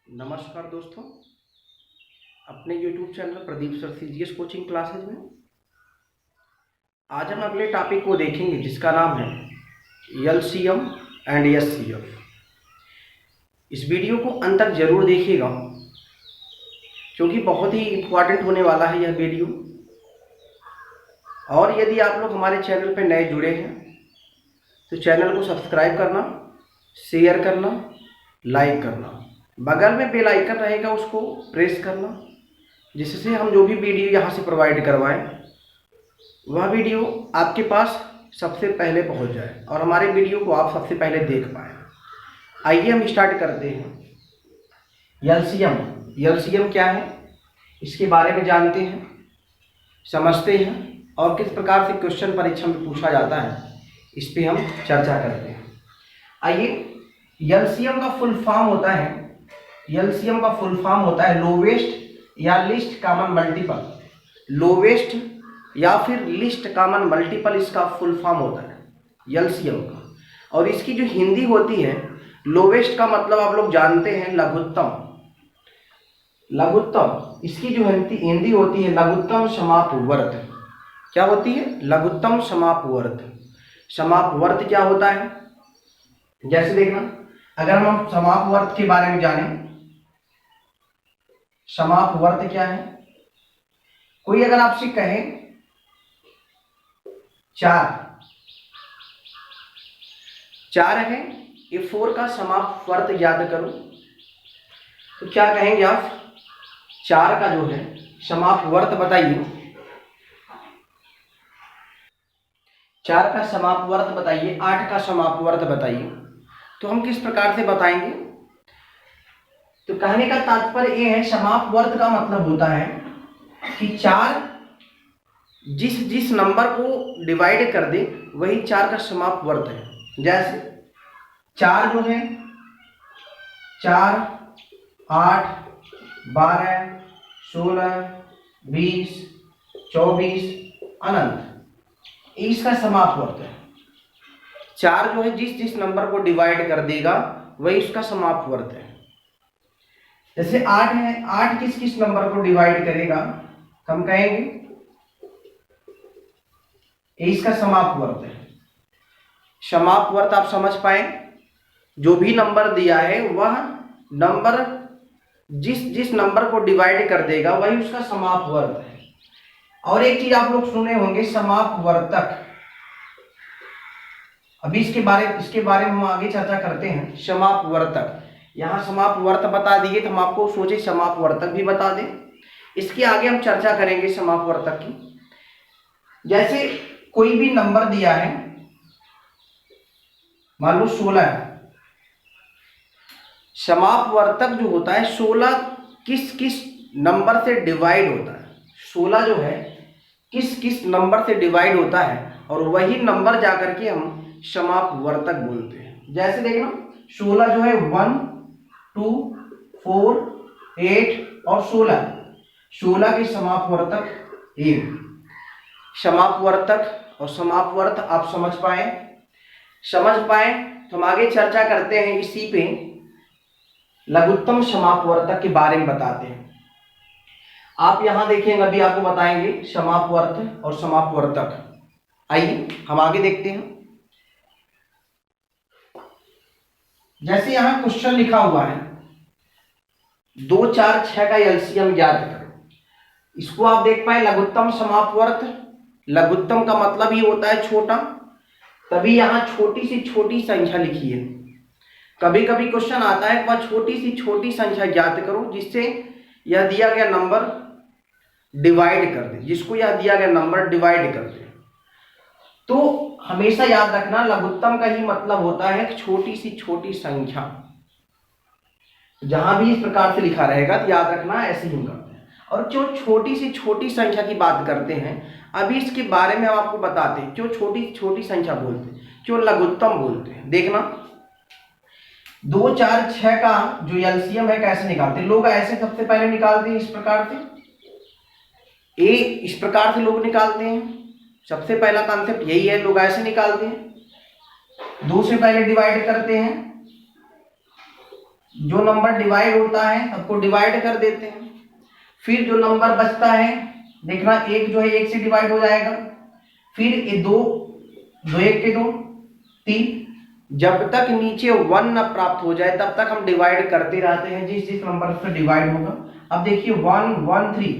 नमस्कार दोस्तों, अपने YouTube channel Pradeep sir CGS coaching classes में आज हम अगले टॉपिक को देखेंगे जिसका नाम है एलसीएम एंड एचसीएफ। इस वीडियो को अंत तक जरूर देखिएगा क्योंकि बहुत ही इम्पोर्टेंट होने वाला है यह वीडियो। और यदि आप लोग हमारे चैनल पर नए जुड़े हैं तो चैनल को सब्सक्राइब करना, शेयर करना, लाइक करना, बगल में बेल आइकन रहेगा उसको प्रेस करना, जिससे हम जो भी वीडियो यहाँ से प्रोवाइड करवाएं वह वीडियो आपके पास सबसे पहले पहुँच जाए और हमारे वीडियो को आप सबसे पहले देख पाएँ। आइए हम स्टार्ट करते हैं। एलसीएम क्या है इसके बारे में जानते हैं, समझते हैं और किस प्रकार से क्वेश्चन परीक्षा में पूछा जाता है इस पे हम चर्चा करते हैं। आइए, एलसीएम का फुल फॉर्म होता है लोवेस्ट या लिस्ट कॉमन मल्टीपल। लोवेस्ट या फिर लिस्ट कॉमन मल्टीपल इसका फुल फॉर्म होता है एलसीएम का। और इसकी जो हिंदी होती है, लोवेस्ट का मतलब आप लोग जानते हैं लघुत्तम। इसकी जो हिंदी होती है लघुत्तम समापवर्त। क्या होती है? लघुत्तम समापवर्त। समापवर्त क्या होता है? जैसे देखना, अगर हम समापवर्त के बारे में जानें, समापवर्त क्या है? कोई अगर आपसे कहे 4 है, ये 4 का समापवर्त ज्ञात करो, तो क्या कहेंगे आप? 4 का जो है समापवर्त बताइए। 4 का समापवर्त बताइए, 8 का समापवर्त बताइए। तो हम किस प्रकार से बताएंगे? तो कहने का तात्पर्य यह है, समापवर्त का मतलब होता है कि 4 जिस नंबर को डिवाइड कर दे वही 4 का समापवर्त है। जैसे 4 जो है 4, 8, 12, 16, 20, 24 अनंत, इसका समापवर्त है। 4 जो है जिस नंबर को डिवाइड कर देगा वही उसका समापवर्त है। जैसे 8 है, 8 किस नंबर को डिवाइड करेगा हम कहेंगे इसका समापवर्त है। समापवर्त आप समझ पाए? जो भी नंबर दिया है वह नंबर जिस नंबर को डिवाइड कर देगा वही उसका समापवर्त है। और एक चीज आप लोग सुने होंगे, समापवर्तक। अभी इसके बारे में हम आगे चर्चा करते हैं। समापवर्तक, यहाँ समापवर्त बता दिए तो हम आपको सोचे समापवर्तक भी बता दें। इसके आगे हम चर्चा करेंगे समापवर्तक की। जैसे कोई भी नंबर दिया है, मान लो 16 है, समापवर्तक जो होता है 16 किस नंबर से डिवाइड होता है। 16 जो है किस नंबर से डिवाइड होता है और वही नंबर जाकर के हम समापवर्तक बोलते हैं। जैसे देखना, 16 जो है 1, 2, 4, 8 और 16 के समापवर्तक 1। समापवर्तक और समापवर्त आप समझ पाए तो हम आगे चर्चा करते हैं इसी पे। लघुत्तम समापवर्तक के बारे में बताते हैं। आप यहां देखेंगे, अभी आपको बताएंगे समापवर्त और समापवर्तक। आइए हम आगे देखते हैं। जैसे यहां क्वेश्चन लिखा हुआ है 2, 4, 6 का एलसीएम ज्ञात करो। इसको आप देख पाए लघुत्तम समापवर्त। लघुत्तम का मतलब ही होता है छोटा, तभी यहां छोटी से छोटी संख्या लिखी है। कभी कभी क्वेश्चन आता है वह छोटी से छोटी संख्या ज्ञात करो जिससे यह दिया गया नंबर डिवाइड कर दे, जिसको यह दिया गया नंबर डिवाइड कर दे। तो हमेशा याद रखना, लघुत्तम का ही मतलब होता है छोटी सी छोटी संख्या। जहां भी इस प्रकार से लिखा रहेगा तो याद रखना ऐसे ही करते हैं। और जो छोटी सी छोटी संख्या की बात करते हैं, अभी इसके बारे में हम आपको बताते हैं क्यों छोटी छोटी संख्या बोलते हैं, क्यों लघुत्तम बोलते हैं। देखना, 2, 4, 6 का जो एलसीएम है कैसे निकालते हैं? लोग ऐसे सबसे पहले निकालते हैं, इस प्रकार से इस प्रकार से लोग निकालते हैं। सबसे पहला कॉन्सेप्ट यही है, लोग ऐसे निकालते हैं। 2 से पहले डिवाइड करते हैं, जो नंबर डिवाइड होता है सबको डिवाइड कर देते हैं। फिर जो नंबर बचता है देखना, एक जो है एक से डिवाइड हो जाएगा, फिर ये दो, दो एक के दो, तीन, जब तक नीचे 1 न प्राप्त हो जाए तब तक हम डिवाइड करते रहते हैं जिस जिस नंबर से डिवाइड होगा। अब देखिए 1 1 3,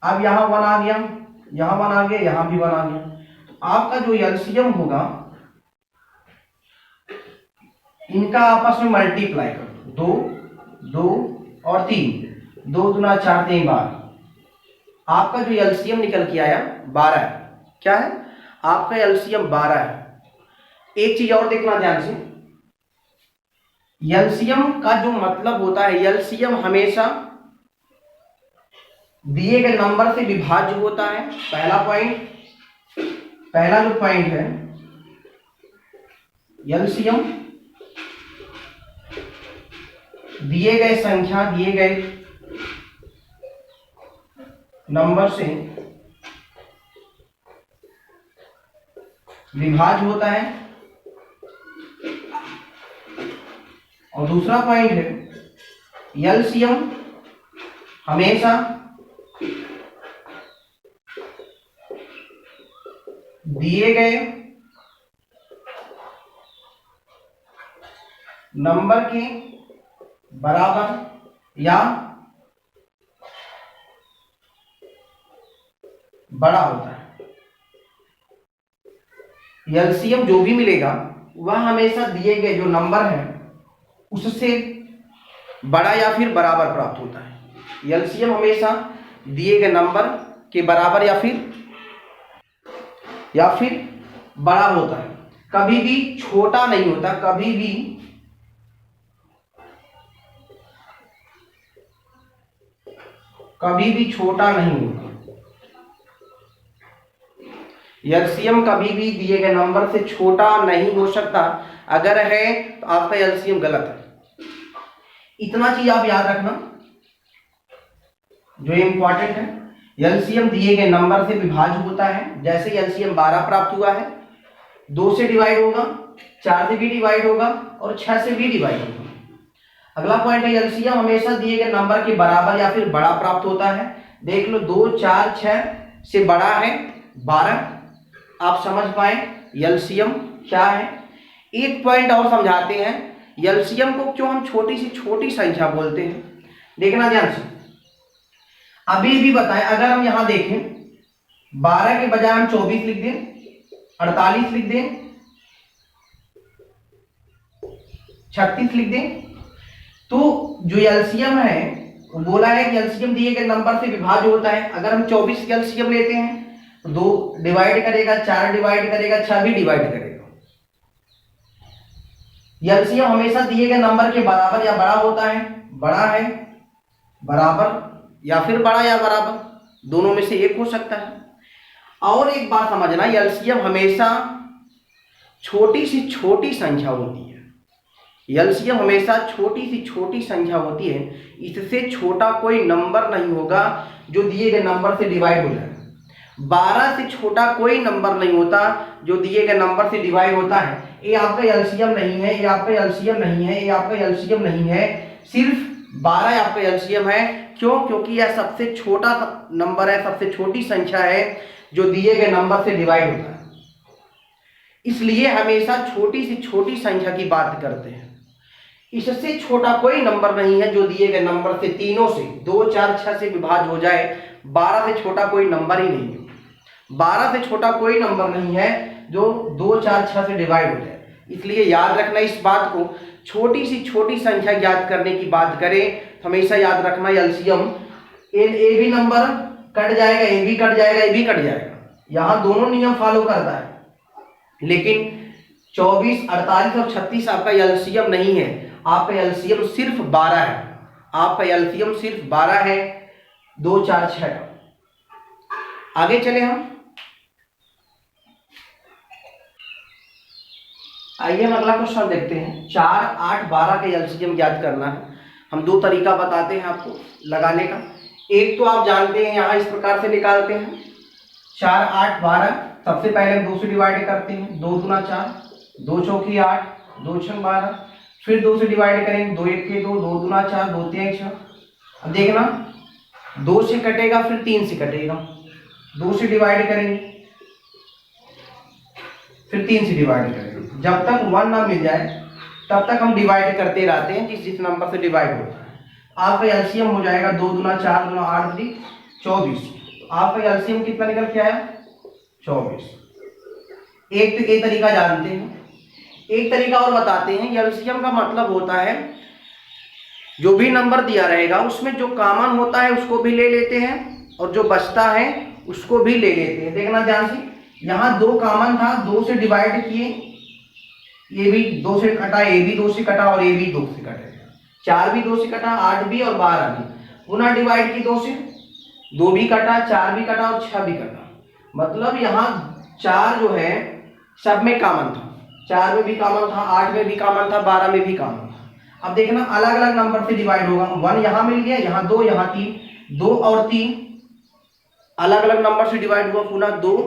अब यहाँ 1 आ गया, यहाँ 1 आ गया, यहाँ भी 1 आ गया। तो आपका जो एलसीएम होगा इनका आपस में मल्टीप्लाई कर दो, 2 और 3, 2 दूना 4 3 12, आपका जो एलसीएम निकल के आया 12 है। क्या है? आपका एलसीएम 12 है। एक चीज और देखना ध्यान से, एलसीएम का जो मतलब होता है, एलसीएम हमेशा दिए गए नंबर से विभाज्य होता है। पहला पॉइंट, पहला जो पॉइंट है, एलसीएम दिए गए संख्या, दिए गए नंबर से विभाज्य होता है। और दूसरा पॉइंट है, एलसीएम हमेशा दिए गए नंबर के बराबर या बड़ा होता है। एलसीएम जो भी मिलेगा वह हमेशा दिए गए जो नंबर है उससे बड़ा या फिर बराबर प्राप्त होता है। एलसीएम हमेशा दिए गए नंबर के बराबर या फिर बड़ा होता है, कभी भी छोटा नहीं होता, कभी भी छोटा नहीं होगा। एलसीएम कभी भी दिए गए नंबर से छोटा नहीं हो सकता, अगर है तो आपका एलसीएम गलत है। इतना चीज आप याद रखना जो इंपॉर्टेंट है। एलसीएम दिए गए नंबर से विभाज्य होता है। जैसे एलसीएम 12 प्राप्त हुआ है, 2 से डिवाइड होगा, 4 से भी डिवाइड होगा और 6 से भी डिवाइड होगा। अगला पॉइंट है, एलसीएम हमेशा दिए गए नंबर के बराबर या फिर बड़ा प्राप्त होता है। देख लो 2 4 6 से बड़ा है 12। आप समझ पाए एलसीएम क्या है। एक पॉइंट और समझाते हैं, एलसीएम को क्यों हम छोटी से छोटी संख्या बोलते हैं, देखना ध्यान से। अभी भी बताएं, अगर हम यहां देखें 12 के बजाय हम 24 लिख दें, 48 लिख दें, 36 लिख दें, तो जो एलसीएम है वो बोला है कि एलसीएम दिए गए नंबर से विभाज्य होता है। अगर हम 24 का एलसीएम लेते हैं तो 2 डिवाइड करेगा, 4 डिवाइड करेगा, 6 भी डिवाइड करेगा। एलसीएम हमेशा दिए गए नंबर के बराबर या बड़ा होता है। बड़ा है, बराबर या फिर बड़ा या बराबर, दोनों में से एक हो सकता है। और एक बात समझना, एलसीएम हमेशा छोटी से छोटी संख्या होती है। एलसीएम हमेशा छोटी सी छोटी संख्या होती है, इससे छोटा कोई नंबर नहीं होगा जो दिए गए नंबर से डिवाइड हो जाए। 12 से छोटा कोई नंबर नहीं होता जो दिए गए नंबर से डिवाइड होता है। ये आपका एलसीएम नहीं है, ये आपका एलसीएम नहीं है, ये आपका एलसीएम नहीं है, सिर्फ 12 आपका एलसीएम है। क्यों? क्योंकि यह सबसे छोटा नंबर है, सबसे छोटी संख्या है जो दिए गए नंबर से डिवाइड होता है। इसलिए हमेशा छोटी से छोटी संख्या की बात करते हैं। इससे छोटा कोई नंबर नहीं है जो दिए गए नंबर से, तीनों से 2 4 6 से विभाज्य हो जाए। 12 से छोटा कोई नंबर ही नहीं है। 12 से छोटा कोई नंबर नहीं है जो 2 4 6 से डिवाइड हो जाए। इसलिए याद रखना इस बात को, छोटी सी छोटी संख्या ज्ञात करने की बात करें तो हमेशा याद रखना एलसीएम, ए भी नंबर कट जाएगा, ए भी कट जाएगा, ए भी कट जाएगा, यहाँ दोनों नियम फॉलो करता है। लेकिन 24 48 और 36 आपका एलसीएम नहीं है, आपका एलसीएम सिर्फ 12 है। आपका एलसीएम सिर्फ 12 है, 2 4 6 का। आगे चले हम, आइए हम अगला क्वेश्चन देखते हैं। 4 8 12 का एलसीएम ज्ञात करना है। हम 2 तरीका बताते हैं आपको लगाने का। एक तो आप जानते हैं, यहाँ इस प्रकार से निकालते हैं 4 8 12। सबसे पहले हम 2 से डिवाइड करते हैं, 2 दूना 4, 2 चौकी 8, 2 छंग 12। फिर 2 से डिवाइड करेंगे, 2 1 के 2, 2 दूना 4, 2 3 6। अब देखना 2 से कटेगा, फिर 3 से कटेगा, 2 से डिवाइड करेंगे, फिर 3 से डिवाइड करेंगे। जब तक 1 ना मिल जाए तब तक हम डिवाइड करते रहते हैं, जिस जिस नंबर से डिवाइड होता है। आपका एलसीएम हो जाएगा 2 दूना 4 दूना 8 3 24। आपका एलसीएम कितना निकल के आया? 24। एक तो ये तरीका जानते हैं। एक तरीका और बताते हैं। एलसीएम का मतलब होता है जो भी नंबर दिया रहेगा उसमें जो कॉमन होता है उसको भी ले लेते हैं और जो बचता है उसको भी ले लेते हैं। देखना ध्यान से, यहाँ 2 कॉमन था, 2 से डिवाइड किए, ये भी 2 से कटा, ये भी 2 से कटा और ये भी 2 से कटे, 4 भी 2 से कटा, 8 भी और 12 भी। पुनः डिवाइड की 2 से, 2 भी कटा, 4 भी कटा और 6 भी कटा। मतलब यहाँ 4 जो है सब में कॉमन था, 4 में भी कॉमन था, 8 में भी कॉमन था, 12 में भी कॉमन था। अब देखना अलग अलग नंबर से डिवाइड होगा। 1 यहाँ मिल गया, यहाँ 2, यहाँ 3, 2 और 3 अलग अलग नंबर से डिवाइड हुआ। पुनः 2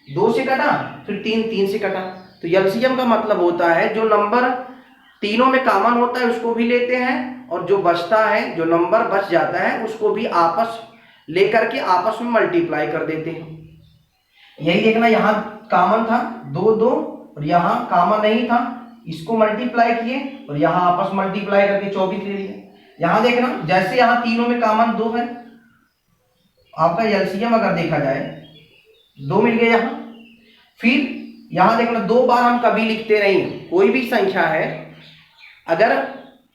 2 से कटा, फिर 3 3 से कटा। तो एलसीएम का मतलब होता है जो नंबर तीनों में कॉमन होता है उसको भी लेते हैं और जो बचता है, जो नंबर बच जाता है उसको भी आपस लेकर के आपस में मल्टीप्लाई कर देते हैं। यही देखना, यहाँ कॉमन था 2 2 और यहाँ कॉमन नहीं था, इसको मल्टीप्लाई किए और यहाँ आपस मल्टीप्लाई करके 24 ले लिए। यहाँ देखना जैसे यहाँ तीनों में कॉमन 2 है, आपका एलसीएम अगर देखा जाए 2 मिल गया यहाँ। फिर यहाँ देखना 2 बार हम कभी लिखते नहीं, कोई भी संख्या है अगर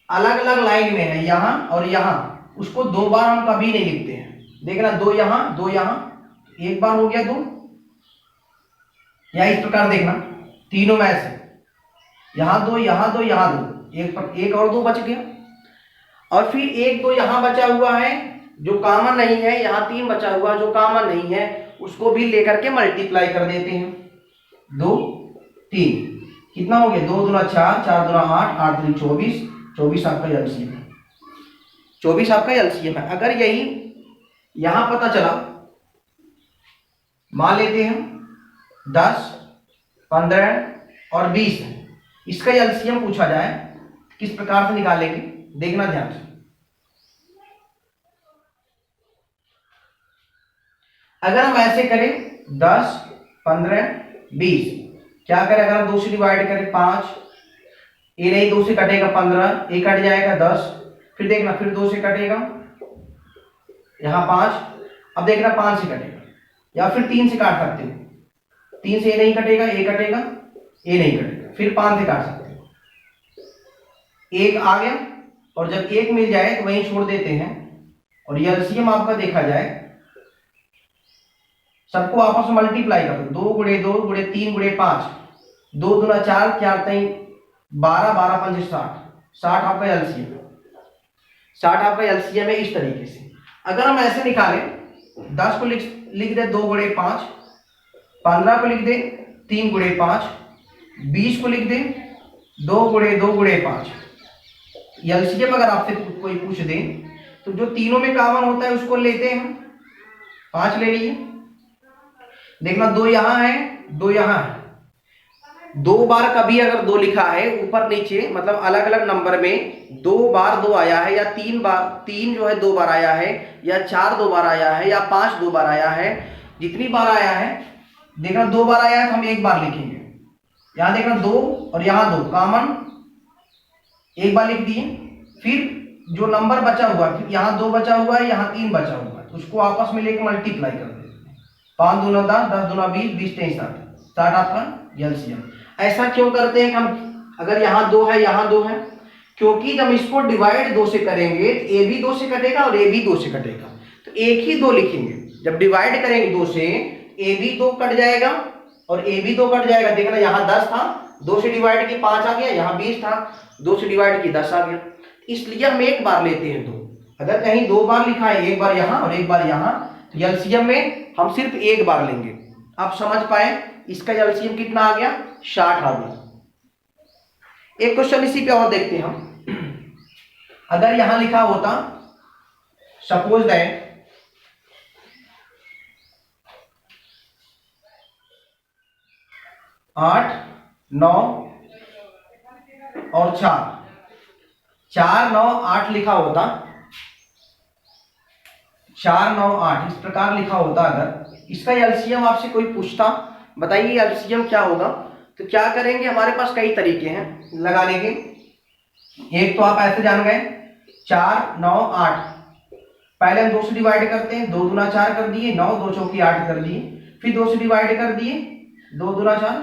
अलग अलग लाइन में है यहाँ और यहाँ, उसको 2 बार हम कभी नहीं लिखते हैं। देखना 2 यहाँ 2 यहाँ, एक बार हो गया 2, या इस प्रकार देखना तीनों में से यहाँ 2 यहाँ 2 यहाँ 2, एक और 2 बच गया। और फिर 1 2 यहाँ बचा हुआ है जो कॉमन नहीं है, यहाँ 3 बचा हुआ जो कॉमन नहीं है, उसको भी लेकर के मल्टीप्लाई कर देते हैं। 2 3 कितना हो गया? 2 दूना 4, 4 दूना 8, 8 3 24, 24 आपका एलसीएम है। 24 आपका एलसीएम है। अगर यही यहां पता चला, मान लेते हैं 10 15 और 20 है, इसका एलसीएम पूछा जाए किस प्रकार से निकालेंगे, देखना ध्यान से। अगर हम ऐसे करें 10 15 20, क्या करें? अगर हम 2 से डिवाइड करें 5, ये नहीं 2 से कटेगा 15, ये कट जाएगा 10, फिर देखना फिर 2 से कटेगा यहाँ 5, अब देखना 5 से कटेगा, या फिर 3 से काट सकते हो, 3 से ये नहीं कटेगा, ये कटेगा, ये नहीं कटेगा, फिर 5 से काट सकते हो। 1 आ गया और जब 1 मिल जाए तो वहीं छोड़ देते हैं। और एलसीएम आपका देखा जाए सबको आपस में मल्टीप्लाई कर दो, 2 गुणे 2 गुणे 3 गुणे 5, 2 दूना 4, 4 3 12, 12 5 60, 60 आपका एलसीएम, 60 आपका एलसीएम है। इस तरीके से अगर हम ऐसे निकालें, 10 को लिख दे 2 गुणे 5, 15 को लिख दे 3 गुणे 5, 20 को लिख दे 2 गुणे 2 गुणे 5। एलसीएम अगर आपसे कोई पूछ दे तो जो तीनों में कॉमन होता है उसको लेते हैं, 5 ले लिए। देखना 2 यहां है 2 यहां है, 2 बार कभी अगर 2 लिखा है ऊपर नीचे, मतलब अलग अलग नंबर में 2 बार 2 आया है, या 3 बार 3 जो है 2 बार आया है, या 4 2 बार आया है, या 5 2 बार आया है, जितनी बार आया है देखना 2 बार आया है तो हम 1 बार लिखेंगे। यहां देखना 2 और यहां 2 कॉमन, 1 बार लिख दिए। फिर जो नंबर बचा हुआ, यहाँ 2 बचा हुआ है, यहाँ 3 बचा हुआ है, उसको आपस में लेकर मल्टीप्लाई कर देते हैं। 5 दूना 10, 10 दूना 20, 20 23 60, 60 आपका एलसीएम। ऐसा क्यों करते हैं कि हम, अगर यहाँ 2 है यहाँ 2 है, क्योंकि जब इसको डिवाइड 2 से करेंगे तो ए भी 2 से कटेगा और ए भी 2 से कटेगा, तो एक ही 2 लिखेंगे। जब डिवाइड करेंगे 2 से, ए भी 2 कट जाएगा और ए भी 2 कट जाएगा। देखना यहाँ 10 था, 2 से डिवाइड की 5 आ गया, यहाँ 20 था, 2 से डिवाइड की 10 आ गया। इसलिए हम 1 बार लेते हैं 2। अगर कहीं 2 बार लिखा है, 1 बार यहाँ और 1 बार यहाँ, तो एलसीएम में हम सिर्फ 1 बार लेंगे। आप समझ पाए इसका एलसीएम कितना आ गया? 60 आ गया। एक क्वेश्चन इसी पे और देखते हैं हम। अगर यहां लिखा होता सपोज दैट 8 9 और 4, 4 9 8 लिखा होता, 4 9 8 इस प्रकार लिखा होता, अगर इसका एलसीएम आपसे कोई पूछता, बताइए एलसीएम क्या होगा, तो क्या करेंगे, हमारे पास कई तरीके हैं लगाने के। एक तो आप ऐसे जान गए 4 9 8, पहले हम 2 से डिवाइड करते हैं, 2 दूना 4 कर दिए, 9 2 चौकी 8 कर दिए, फिर 2 से डिवाइड कर दिए, 2 दूना 4,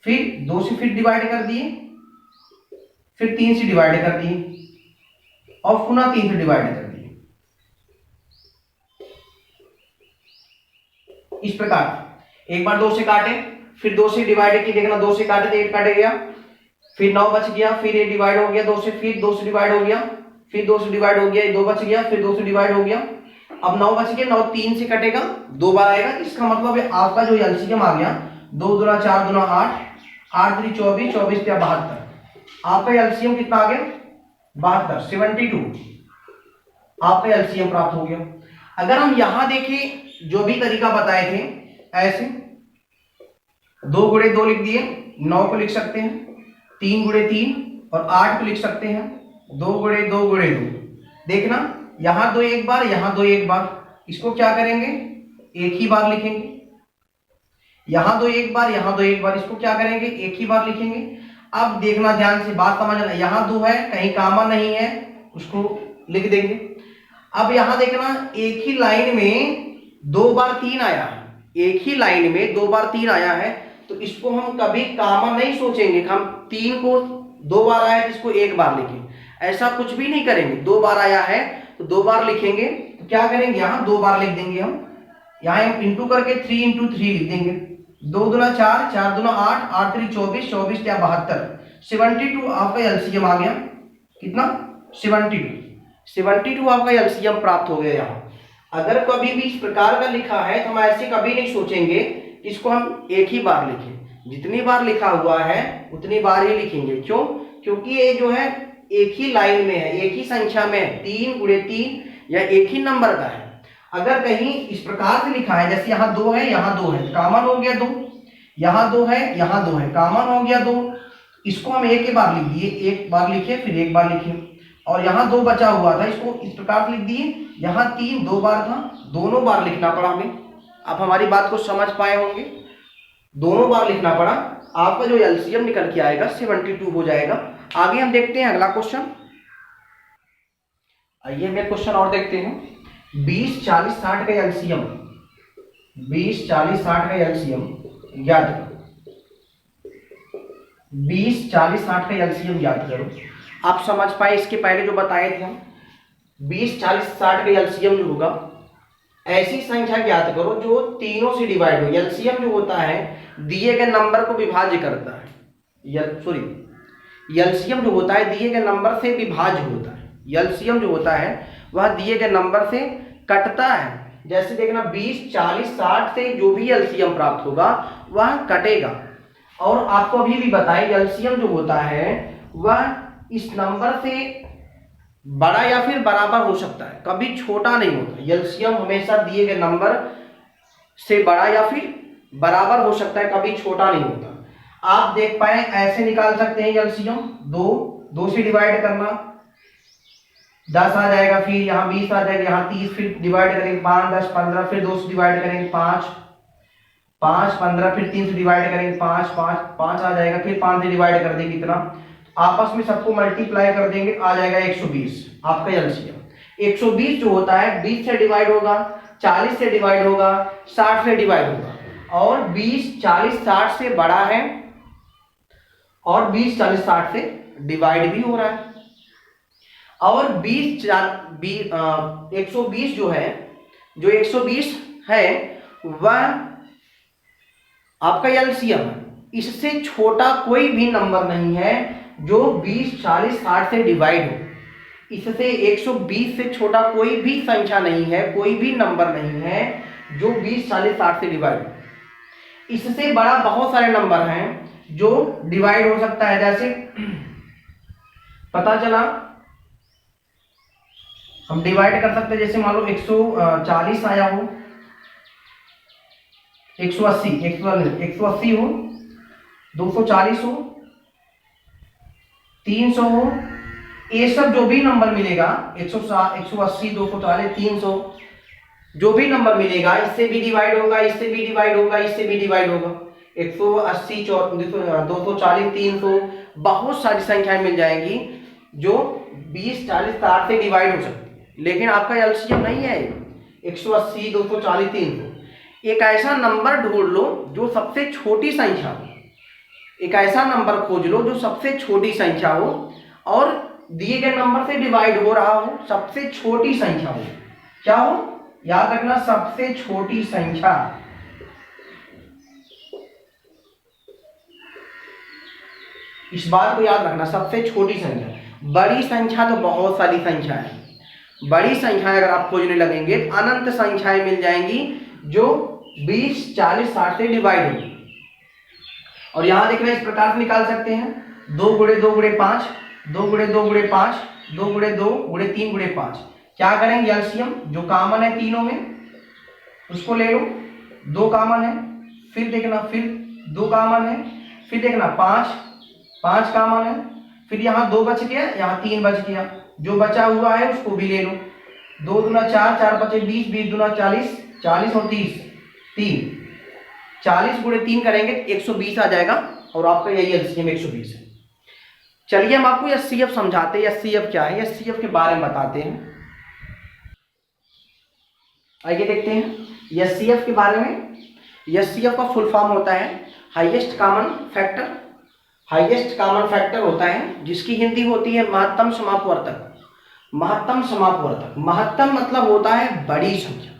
फिर 2 से फिर डिवाइड कर दिए, फिर 3 से डिवाइड कर दिए और पुनः 3 से डिवाइड कर दिए। इस प्रकार एक बार 2 से काटे, फिर 2 से डिवाइड की, देखना 2 से काटे तो 1 काट गया, फिर 9 बच गया, फिर ये डिवाइड हो गया 2 से, फिर 2 से डिवाइड हो गया, फिर 2 से डिवाइड हो गया, 2 बच गया, फिर 2 से डिवाइड हो गया, अब 9 बच गया, 9 3 से कटेगा, 2 बार आएगा। इसका मतलब है आपका जो एलसीएम आ गया 2 दूना 4 दूना 8, 8 3 24, 24 या 72, आपका एलसीएम कितना आ गया 72, 72 आपका एलसीएम प्राप्त हो गया। अगर हम यहां देखें जो भी तरीका बताए थे, ऐसे 2 गुणे 2 लिख दिए, 9 को लिख सकते हैं, 3 गुणे 3 और 8 को लिख सकते हैं, 2 गुणे 2 गुणे 2, देखना यहां 2 एक बार, यहां 2 एक बार, इसको क्या करेंगे एक ही बार लिखेंगे, यहां 2 एक बार, यहां 2 एक बार, इसको क्या करेंगे एक ही बार लिखेंगे। अब देखना ध्यान से, बात समझना, यहां 2 है, कहीं कामा नहीं है, उसको लिख देंगे। अब यहां देखना एक ही लाइन में 2 बार 3 आया है, एक ही लाइन में 2 बार 3 आया है, तो इसको हम कभी कामा नहीं सोचेंगे, हम 3 को 2 बार आया है इसको 1 बार लिखें, ऐसा कुछ भी नहीं करेंगे। 2 बार आया है तो 2 बार लिखेंगे, तो क्या करेंगे यहाँ 2 बार लिख देंगे, हम यहाँ हम इंटू करके 3 इंटू 3 लिख देंगे, 2 दूना 4, 4 दूना 8, 8 3 24, 24 या 72, 72 आपका एलसीएम आ गया, कितना 72, 72 आपका एलसीएम प्राप्त हो गया। यहाँ अगर कभी भी इस प्रकार का लिखा है तो हम ऐसे कभी नहीं सोचेंगे इसको हम एक ही बार लिखें, जितनी बार लिखा हुआ है उतनी बार ही लिखेंगे। क्यों? क्योंकि ये जो है एक ही लाइन में है, एक ही संख्या में है, 3 गुणे 3 या एक ही नंबर का है। अगर कहीं इस प्रकार से लिखा है, जैसे यहाँ 2 है, यहाँ 2 है, कॉमन हो गया 2, यहाँ 2 है, यहाँ 2 है, कॉमन हो गया 2, इसको हम एक ही बार लिख दिए, एक बार लिखे फिर एक बार लिखे, और यहाँ 2 बचा हुआ था, इसको इस प्रकार से लिख दिए, यहाँ 3 2 बार था, दोनों बार लिखना पड़ा हमें। आप हमारी बात को समझ पाए होंगे, दोनों बार लिखना पड़ा, आपका जो एलसीएम निकल के आएगा 72 हो जाएगा। आगे हम देखते हैं अगला क्वेश्चन। आइए हम एक क्वेश्चन और देखते हैं। 20 40 60 का एलसीएम, 20 40 60 का एलसीएम ज्ञात करो, 20 40 60 का एलसीएम ज्ञात करो। आप समझ पाए, इसके पहले जो बताए थे हम 20 40 60 का एलसीएम जो होगा, ऐसी संख्या ज्ञात करो जो तीनों से डिवाइड हो। एलसीएम जो होता है दिए गए नंबर को विभाज्य करता है, एलसीएम जो होता है दिए गए नंबर से विभाज्य होता है। एलसीएम जो होता है वह दिए गए नंबर से कटता है। जैसे देखना 20 40 60 से जो भी एलसीएम प्राप्त होगा वह कटेगा। और आपको अभी भी बताएं एलसीएम जो होता है वह इस नंबर से बड़ा या फिर बराबर हो सकता है, कभी छोटा नहीं होता। एलसीएम हमेशा दिए गए नंबर से बड़ा या फिर बराबर हो सकता है, कभी छोटा नहीं होता। आप देख पाए ऐसे निकाल सकते हैं एलसीएम, 2 से डिवाइड करना 10 आ जाएगा, फिर यहाँ 20 आ जाएगा, यहाँ 30, फिर डिवाइड करेंगे 5 10 15, फिर 2 से डिवाइड करेंगे 5 5 15, फिर 3 से डिवाइड करेंगे 5 5 5 आ जाएगा, फिर 5 से डिवाइड कर देंगे कितना, आपस में सबको मल्टीप्लाई कर देंगे, आ जाएगा 120 आपका एलसीएम। 120 जो होता है 20 से डिवाइड होगा, 40 से डिवाइड होगा, 60 से डिवाइड होगा, और 20 40 60 से बड़ा है और 20 40 60 से डिवाइड भी हो रहा है। और 120 जो है, जो 120 है वह आपका एलसीएम है। इससे छोटा कोई भी नंबर नहीं है जो 20 40 60 से डिवाइड हो। इससे 120 से छोटा कोई भी संख्या नहीं है, कोई भी नंबर नहीं है जो 20 40 60 से डिवाइड हो। इससे बड़ा बहुत सारे नंबर हैं जो डिवाइड हो सकता है। जैसे पता चला हम डिवाइड कर सकते हैं, जैसे मान लो 140 आया हो, 180 हो, 240 हो, 300 हो, ये सब जो भी नंबर मिलेगा 160, 180, 240, 300, जो भी नंबर मिलेगा इससे भी डिवाइड होगा, इससे भी डिवाइड होगा, इससे भी डिवाइड होगा। 180, 240, 300, बहुत सारी संख्याएं मिल जाएंगी जो 20, 40, 60 से डिवाइड हो सकती है, लेकिन आपका एलसीएम नहीं है 180, 240, 300। एक ऐसा नंबर ढूंढ लो जो सबसे छोटी संख्या हो, एक ऐसा नंबर खोज लो जो सबसे छोटी संख्या हो और दिए गए नंबर से डिवाइड हो रहा हो, सबसे छोटी संख्या हो। क्या हो? याद रखना, सबसे छोटी संख्या। इस बात को याद रखना, सबसे छोटी संख्या। बड़ी संख्या तो बहुत सारी संख्या है, बड़ी संख्याएं अगर आप खोजने लगेंगे तो अनंत संख्याएं मिल जाएंगी जो 20, 40, 60 से डिवाइड होगी। और यहां देखना, इस प्रकार से निकाल सकते हैं 2 गुणे 2 गुणे 5, 2 गुणे 2 गुणे 5, 2 गुणे 2 गुणे 3 गुणे 5। क्या करेंगे? एलसीएम जो कॉमन है तीनों में उसको ले लो। 2 कॉमन है, फिर देखना, फिर 2 कॉमन है, फिर देखना 5 कॉमन है, फिर यहाँ 2 बच गया, यहाँ 3 बच गया, जो बचा हुआ है उसको भी ले लो। 2 दूना 4, 4 बचे 20, 20 दूना 40, 40 और 30, 3, 40 गुणे 3 करेंगे 120 आ जाएगा और आपका यही एलसीएम 120 है। चलिए हम आपको एचसीएफ समझाते हैं, एचसीएफ क्या है, एचसीएफ के बारे में बताते हैं। आइए देखते हैं एचसीएफ के बारे में। एचसीएफ का फुल फॉर्म होता है highest common factor. Highest common factor होता है जिसकी हिंदी होती है महत्तम समापवर्तक। महत्तम समापवर्तक, महत्तम मतलब होता है बड़ी संख्या,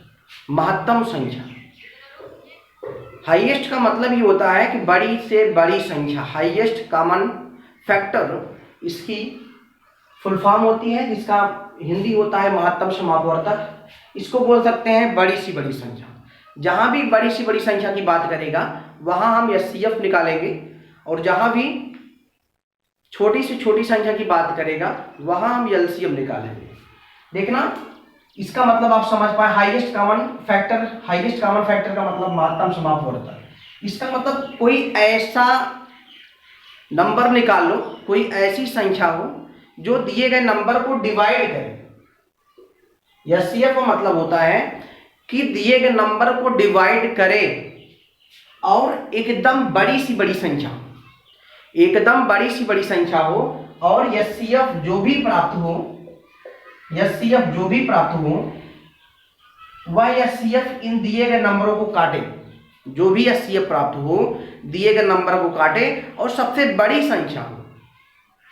महत्तम संख्या। हाईएस्ट का मतलब ही होता है कि बड़ी से बड़ी संख्या। हाईएस्ट कॉमन फैक्टर इसकी फुल फॉर्म होती है, जिसका हिंदी होता है महत्तम समापवर्तक। इसको बोल सकते हैं बड़ी सी बड़ी संख्या। जहां भी बड़ी सी बड़ी संख्या की बात करेगा वहां हम एचसीएफ निकालेंगे, और जहां भी छोटी से छोटी संख्या की बात करेगा वहां हम एलसीएम निकालेंगे। देखना, इसका मतलब आप समझ पाए। Highest common factor, highest common factor का मतलब महत्तम समापवर्तक। इसका मतलब कोई ऐसा नंबर निकाल लो, कोई ऐसी संख्या हो जो दिए गए नंबर को डिवाइड करे। एचसीएफ का मतलब होता है कि दिए गए नंबर को डिवाइड करे और एकदम बड़ी सी बड़ी संख्या, एकदम बड़ी सी बड़ी संख्या हो, और एचसीएफ जो भी प्राप्त हो, एचसीएफ जो भी प्राप्त हो वह एचसीएफ इन दिए गए नंबरों को काटे। जो भी एचसीएफ प्राप्त हो दिए गए नंबर को काटे और सबसे बड़ी संख्या हो।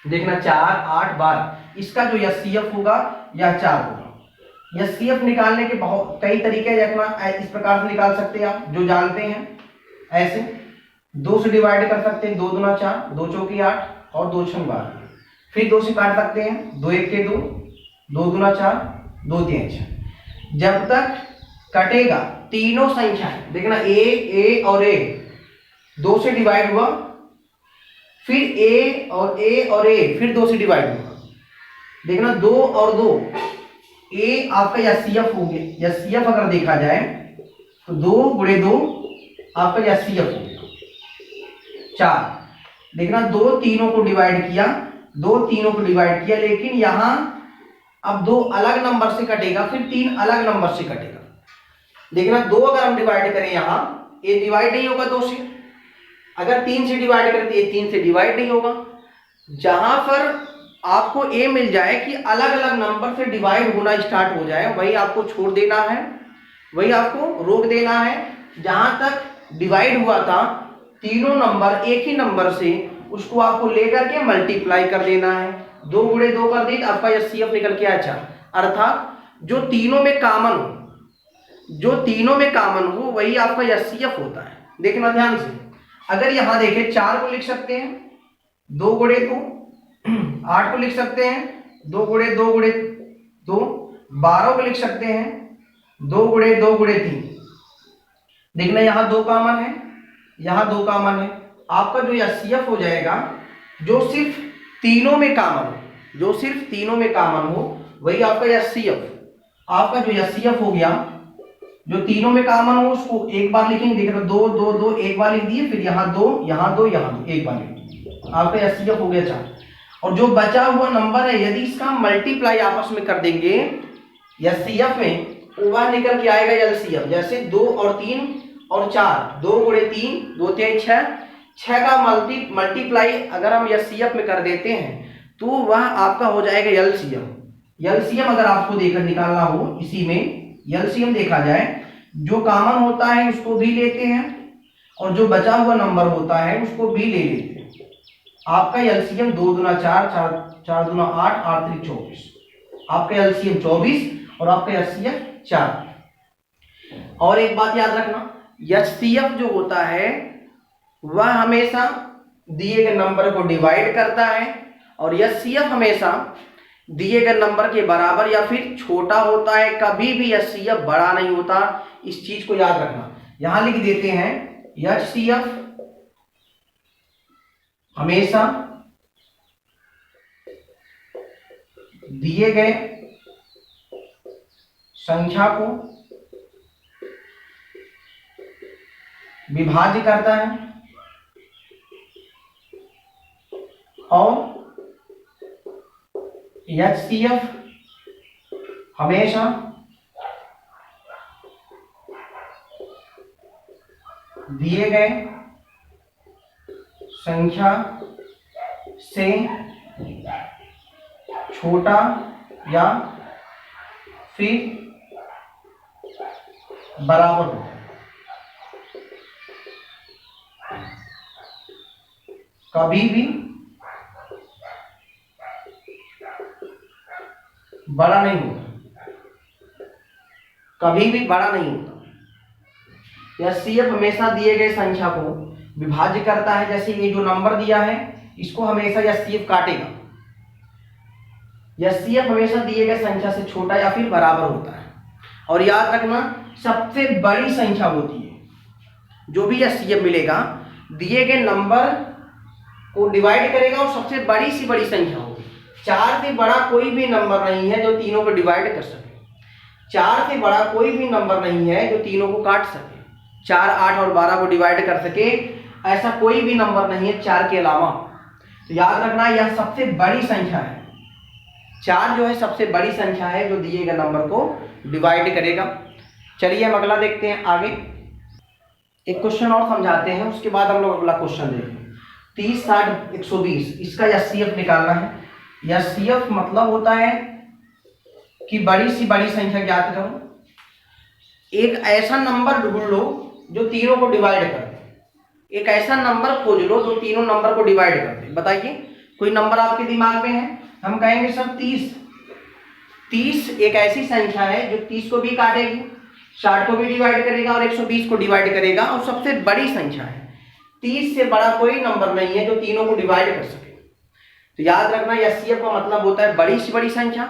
देखना 4, 8, 12, इसका जो एचसीएफ होगा यह 4 होगा। एचसीएफ निकालने के बहुत कई तरीके देखना, इस प्रकार से निकाल सकते हैं आप जो जानते हैं। ऐसे 2 से डिवाइड कर सकते हैं, 2 दूना 4, 2 चौकी 8 और 2 छंग 12। फिर 2 से काट सकते हैं, 2 1 के 2, 2 दूना 4, 2 3 6। जब तक कटेगा तीनों संख्याएं, देखना ए और ए 2 से डिवाइड हुआ, फिर ए और ए फिर 2 से डिवाइड हुआ। देखना 2 और 2, ए आपका एचसीएफ हो गया। एचसीएफ अगर देखा जाए तो 2 गुणे 2 आपका एचसीएफ हो गया 4। देखना 2 तीनों को डिवाइड किया, 2 तीनों को डिवाइड किया, लेकिन यहां अब 2 अलग नंबर से कटेगा, फिर 3 अलग नंबर से कटेगा। देखना 2 अगर हम डिवाइड करें, यहां ये डिवाइड नहीं होगा 2 से। अगर 3 से डिवाइड करें तो ये 3 से डिवाइड नहीं होगा। जहां पर आपको ए मिल जाए कि अलग अलग नंबर से डिवाइड होना स्टार्ट हो जाए, वही आपको छोड़ देना है, वही आपको रोक देना है। जहां तक डिवाइड हुआ था तीनों नंबर एक ही नंबर से, उसको आपको लेकर के मल्टीप्लाई कर देना है। 2 गुणे 2 कर दी, आपका एचसीएफ निकल के आया 4। अर्थात जो तीनों में कॉमन हो, जो तीनों में कॉमन हो वही आपका एचसीएफ होता है। देखना ध्यान से, अगर यहां देखें 4 को लिख सकते हैं 2 गुणे 2, 8 को लिख सकते हैं 2 गुणे 2 गुणे 2, 12 को लिख सकते हैं 2 गुणे 2 गुणे 3। देखना यहां 2 कॉमन है, यहां 2 कॉमन है। आपका जो एचसीएफ हो जाएगा जो सिर्फ तीनों में कॉमन हो, जो सिर्फ तीनों में कॉमन हो वही आपका एचसीएफ। आपका जो एचसीएफ हो गया जो तीनों में कॉमन हो उसको एक बार लिखेंगे। देखना 2 2 2 एक बार लिख दिए, फिर यहाँ 2 यहाँ 2 यहाँ 2 एक बार लिख दिए, आपका एचसीएफ हो गया 4। और जो बचा हुआ नंबर है यदि इसका मल्टीप्लाई आपस में कर देंगे एचसीएफ में, तो वह निकल के आएगा एलसीएम। जैसे 2 और 3 और 4, 2 गुणे 3, 2 3 6, 6 का मल्टीप्लाई अगर हम एचसीएफ में कर देते हैं तो वह आपका हो जाएगा एलसीएम। एलसीएम अगर आपको देकर निकालना हो, इसी में एलसीएम देखा जाए, जो कॉमन होता है उसको भी लेते हैं और जो बचा हुआ नंबर होता है उसको भी ले लेते हैं। आपका एलसीएम 2 दूना 4, 4 दूना 8, 8 3 24, आपका एलसीएम 24 और आपका एचसीएफ 4। और एक बात याद रखना, एचसीएफ जो होता है वह हमेशा दिए गए नंबर को डिवाइड करता है और एचसीएफ हमेशा दिए गए नंबर के बराबर या फिर छोटा होता है, कभी भी एचसीएफ बड़ा नहीं होता। इस चीज को याद रखना। यहां लिख देते हैं एचसीएफ हमेशा दिए गए संख्या को विभाज्य करता है और एचसीएफ हमेशा दिए गए संख्या से छोटा या फिर बराबर होता है। कभी भी बड़ा नहीं होता, कभी भी बड़ा नहीं होता। एचसीएफ हमेशा दिए गए संख्या को विभाज्य करता है। जैसे ये जो नंबर दिया है इसको हमेशा एचसीएफ काटेगा। एचसीएफ हमेशा दिए गए संख्या से छोटा या फिर बराबर होता है। और याद रखना, सबसे बड़ी संख्या होती है जो भी एचसीएफ मिलेगा, दिए गए नंबर को डिवाइड करेगा और सबसे बड़ी सी बड़ी संख्या होगी। 4 से बड़ा कोई भी नंबर नहीं है जो तीनों को डिवाइड कर सके। 4 से बड़ा कोई भी नंबर नहीं है जो तीनों को काट सके। 4, 8 और 12 को डिवाइड कर सके, ऐसा कोई भी नंबर नहीं है 4 के अलावा। तो याद रखना, यह सबसे बड़ी संख्या है। 4 जो है सबसे बड़ी संख्या है जो दिए गए नंबर को डिवाइड करेगा। चलिए हम अगला देखते हैं। आगे एक क्वेश्चन और समझाते हैं, उसके बाद हम लोग अगला क्वेश्चन देखेंगे। 30, 60, 120, इसका एचसीएफ निकालना है। एचसीएफ मतलब होता है कि बड़ी सी बड़ी संख्या ज्ञात करो। एक ऐसा नंबर ढूंढ लो जो तीनों को डिवाइड कर दे। एक ऐसा नंबर खोज लो जो तीनों नंबर को डिवाइड कर दे। बताइए कोई नंबर आपके दिमाग में है? हम कहेंगे सर 30। 30 एक ऐसी संख्या है जो 30 को भी काटेगी, 60 को भी डिवाइड करेगा और 120 को डिवाइड करेगा और सबसे बड़ी संख्या है। 30 से बड़ा कोई नंबर नहीं है जो तीनों को डिवाइड कर सके। तो याद रखना, एचसीएफ का मतलब होता है बड़ी से बड़ी संख्या।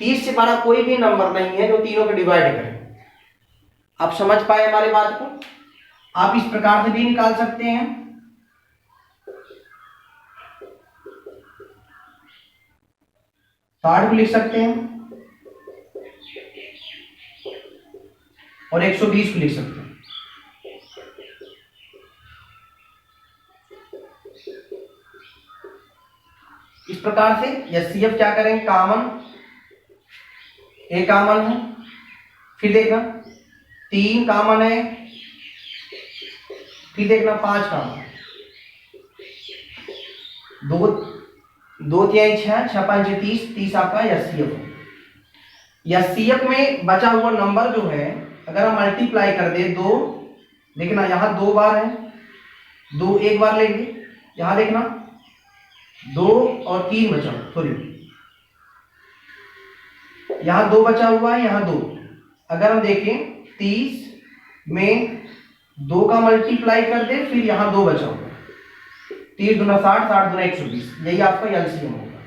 30 से बड़ा कोई भी नंबर नहीं है जो तीनों को डिवाइड करे। आप समझ पाए हमारे बात को? आप इस प्रकार से भी निकाल सकते हैं। साठ को लिख सकते हैं और 120 को लिख सकते हैं। इस प्रकार से एचसीएफ क्या करेंगे, कॉमन, एक कॉमन है, फिर देखना 3 कॉमन है, फिर देखना 5 कॉमन, 2 2 3 6, 6 5 30, 30 आपका एचसीएफ है। एचसीएफ में बचा हुआ नंबर जो है अगर हम मल्टीप्लाई कर दे 2, देखना यहां 2 बार है, 2 एक बार लेंगे, यहां देखना 2 और 3 बचा, सॉरी यहां 2 बचा हुआ है, यहां 2। अगर हम देखें 30 में 2 का मल्टीप्लाई कर दे, फिर यहां 2 बचा हुआ, 30 दूना 60, 60 दूना 120, यही आपका एलसीएम होगा।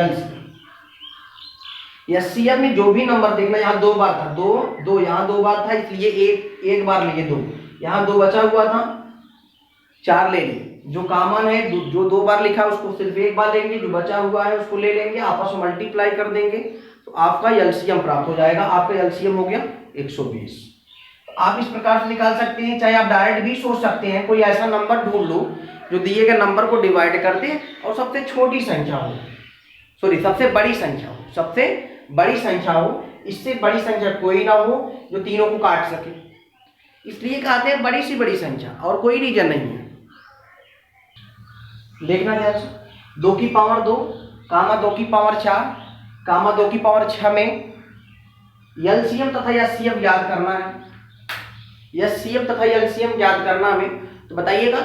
एलसीएम एचसीएफ में जो भी नंबर देखना, यहाँ 2 बार था, 2 2 यहाँ 2 बार था, इसलिए एक बार लिए 2, यहाँ 2 बचा हुआ था, 4 ले लिए। जो कॉमन है जो 2 बार लिखा है उसको सिर्फ एक बार लेंगे, जो बचा हुआ है उसको ले लेंगे, आपस में मल्टीप्लाई कर देंगे तो आपका एलसीएम प्राप्त हो जाएगा। आपका एलसीएम हो गया 120। आप इस प्रकार से निकाल सकते हैं। चाहे आप डायरेक्ट भी सोच सकते हैं, कोई ऐसा नंबर ढूंढ लो जो दिए गए नंबर को डिवाइड कर दे और सबसे छोटी संख्या हो, सॉरी सबसे बड़ी संख्या हो, सबसे बड़ी संख्या हो, इससे बड़ी संख्या कोई ना हो जो तीनों को काट सके, इसलिए कहते हैं बड़ी सी बड़ी संख्या, और कोई रीजन नहीं है। देखना ध्यान से, 2 की पावर 2 कामा 2 की पावर 4 कामा 2 की पावर 6 में एलसीएम तथा एचसीएफ ज्ञात करना है। एचसीएफ तथा एलसीएम ज्ञात करना में तो बताइएगा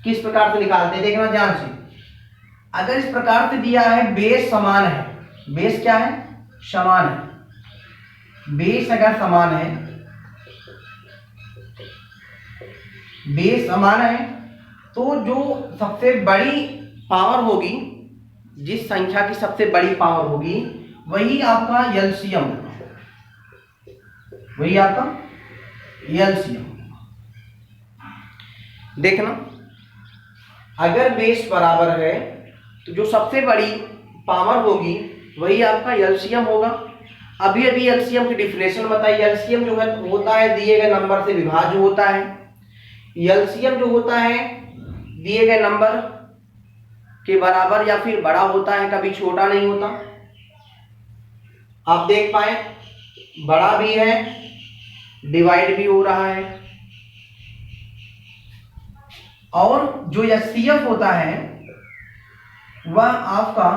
किस प्रकार से निकालते हैं। देखना ध्यान से, अगर इस प्रकार से दिया है बेस समान है, बेस क्या है, समान है, बेस अगर समान है, बेस समान है तो जो सबसे बड़ी पावर होगी, जिस संख्या की सबसे बड़ी पावर होगी वही आपका एलसीएम होगा, वही आपका एलसीएम। देखना, अगर बेस बराबर है तो जो सबसे बड़ी पावर होगी वही आपका एलसीएम होगा। अभी अभी एलसीएम की डिफिनेशन बताइए। एलसीएम जो है होता है दिए गए नंबर से विभाज्य होता है। एलसीएम जो होता है दिए गए नंबर के बराबर या फिर बड़ा होता है, कभी छोटा नहीं होता। आप देख पाए बड़ा भी है, डिवाइड भी हो रहा है। और जो एचसीएफ होता है वह आपका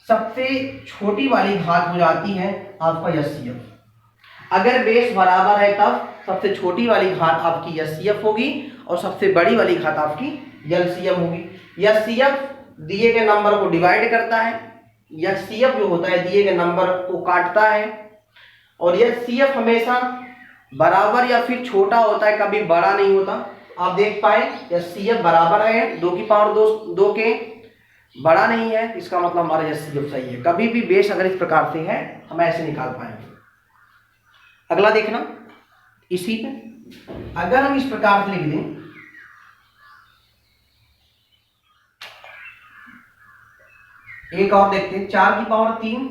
सबसे छोटी वाली घात हो जाती है आपका एचसीएफ। अगर बेस बराबर है तब सबसे छोटी वाली घात आपकी एचसीएफ होगी और सबसे बड़ी वाली घात आपकी एलसीएम होगी। एचसीएफ दिए गए नंबर को डिवाइड करता है, एचसीएफ जो होता है दिए गए नंबर को काटता है, और एचसीएफ हमेशा बराबर या फिर छोटा होता है, कभी बड़ा नहीं होता। आप देख पाए एचसीएफ बराबर है 2 की पावर 2 के, बड़ा नहीं है, इसका मतलब हमारा एचसीएफ सही है। कभी भी बेस अगर इस प्रकार से है हम ऐसे निकाल पाएंगे। अगला देखना, इसी पे अगर हम इस प्रकार से लिख दें, एक और देखते हैं, 4 की पावर 3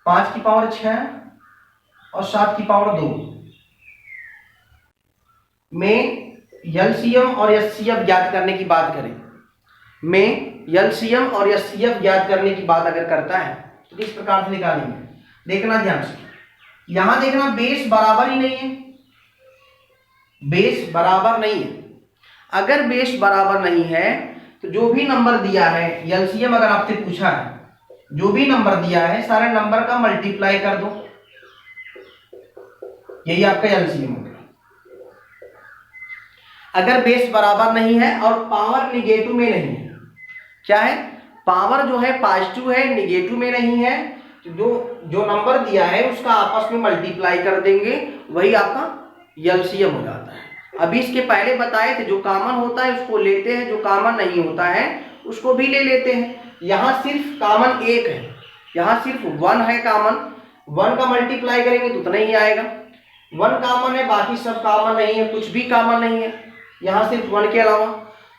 5 की पावर 6 और 7 की पावर 2 में एलसीएम और एचसीएफ ज्ञात करने की बात करें, में एलसीएम और एचसीएफ ज्ञात करने की बात अगर करता है तो किस प्रकार से निकालेंगे। देखना ध्यान से, यहां देखना बेस बराबर ही नहीं है, बेस बराबर नहीं है। अगर बेस बराबर नहीं है तो जो भी नंबर दिया है, एलसीएम अगर आपसे पूछा है, जो भी नंबर दिया है सारे नंबर का मल्टीप्लाई कर दो, यही आपका एलसीएम होगा। अगर बेस बराबर नहीं है और पावर निगेटिव में नहीं है, क्या है, पावर जो है पॉजिटिव है, निगेटिव में नहीं है, तो जो नंबर दिया है उसका आपस में मल्टीप्लाई कर देंगे, वही आपका एलसीएम हो जाता है। अभी इसके पहले बताए थे जो कॉमन होता है उसको लेते हैं, जो कॉमन नहीं होता है उसको भी ले लेते हैं। यहां सिर्फ कॉमन एक है, यहां सिर्फ 1 है कॉमन, 1 का मल्टीप्लाई करेंगे तो उतना ही आएगा। 1 कॉमन है, बाकी सब कॉमन नहीं है, कुछ भी कॉमन नहीं है यहां सिर्फ 1 के अलावा,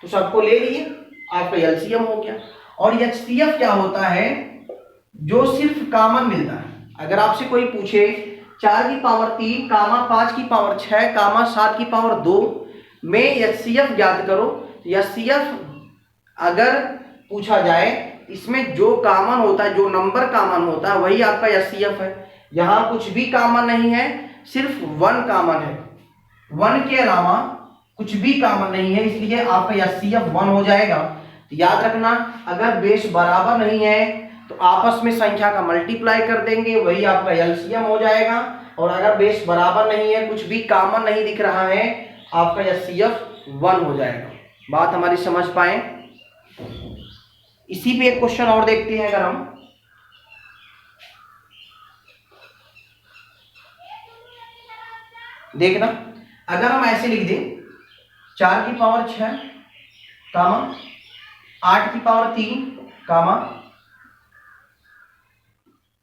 तो सबको ले लिए, आपका एलसीएम हो गया। और एचसीएफ क्या होता है, जो सिर्फ कॉमन मिलता है। अगर आपसे कोई पूछे 4 की पावर 3 कामा 5 की पावर 6 कामा 7 की पावर 2 में एचसीएफ ज्ञात करो, एचसीएफ अगर पूछा जाए इसमें जो कॉमन होता है, जो नंबर कॉमन होता है वही आपका एचसीएफ है। यहां कुछ भी कॉमन नहीं है, सिर्फ 1 कॉमन है, 1 के अलावा कुछ भी कॉमन नहीं है, इसलिए आपका एचसीएफ 1 हो जाएगा। तो याद रखना, अगर बेस बराबर नहीं है तो आपस में संख्या का मल्टीप्लाई कर देंगे, वही आपका एलसीएम हो जाएगा। और अगर बेस बराबर नहीं है, कुछ भी कॉमन नहीं दिख रहा है, आपका एचसीएफ 1 हो जाएगा। बात हमारी समझ पाए। इसी पे एक क्वेश्चन और देखते हैं। अगर हम देखना, अगर हम ऐसे लिख दें 4 की पावर 6 कामा 8 की पावर 3 कामा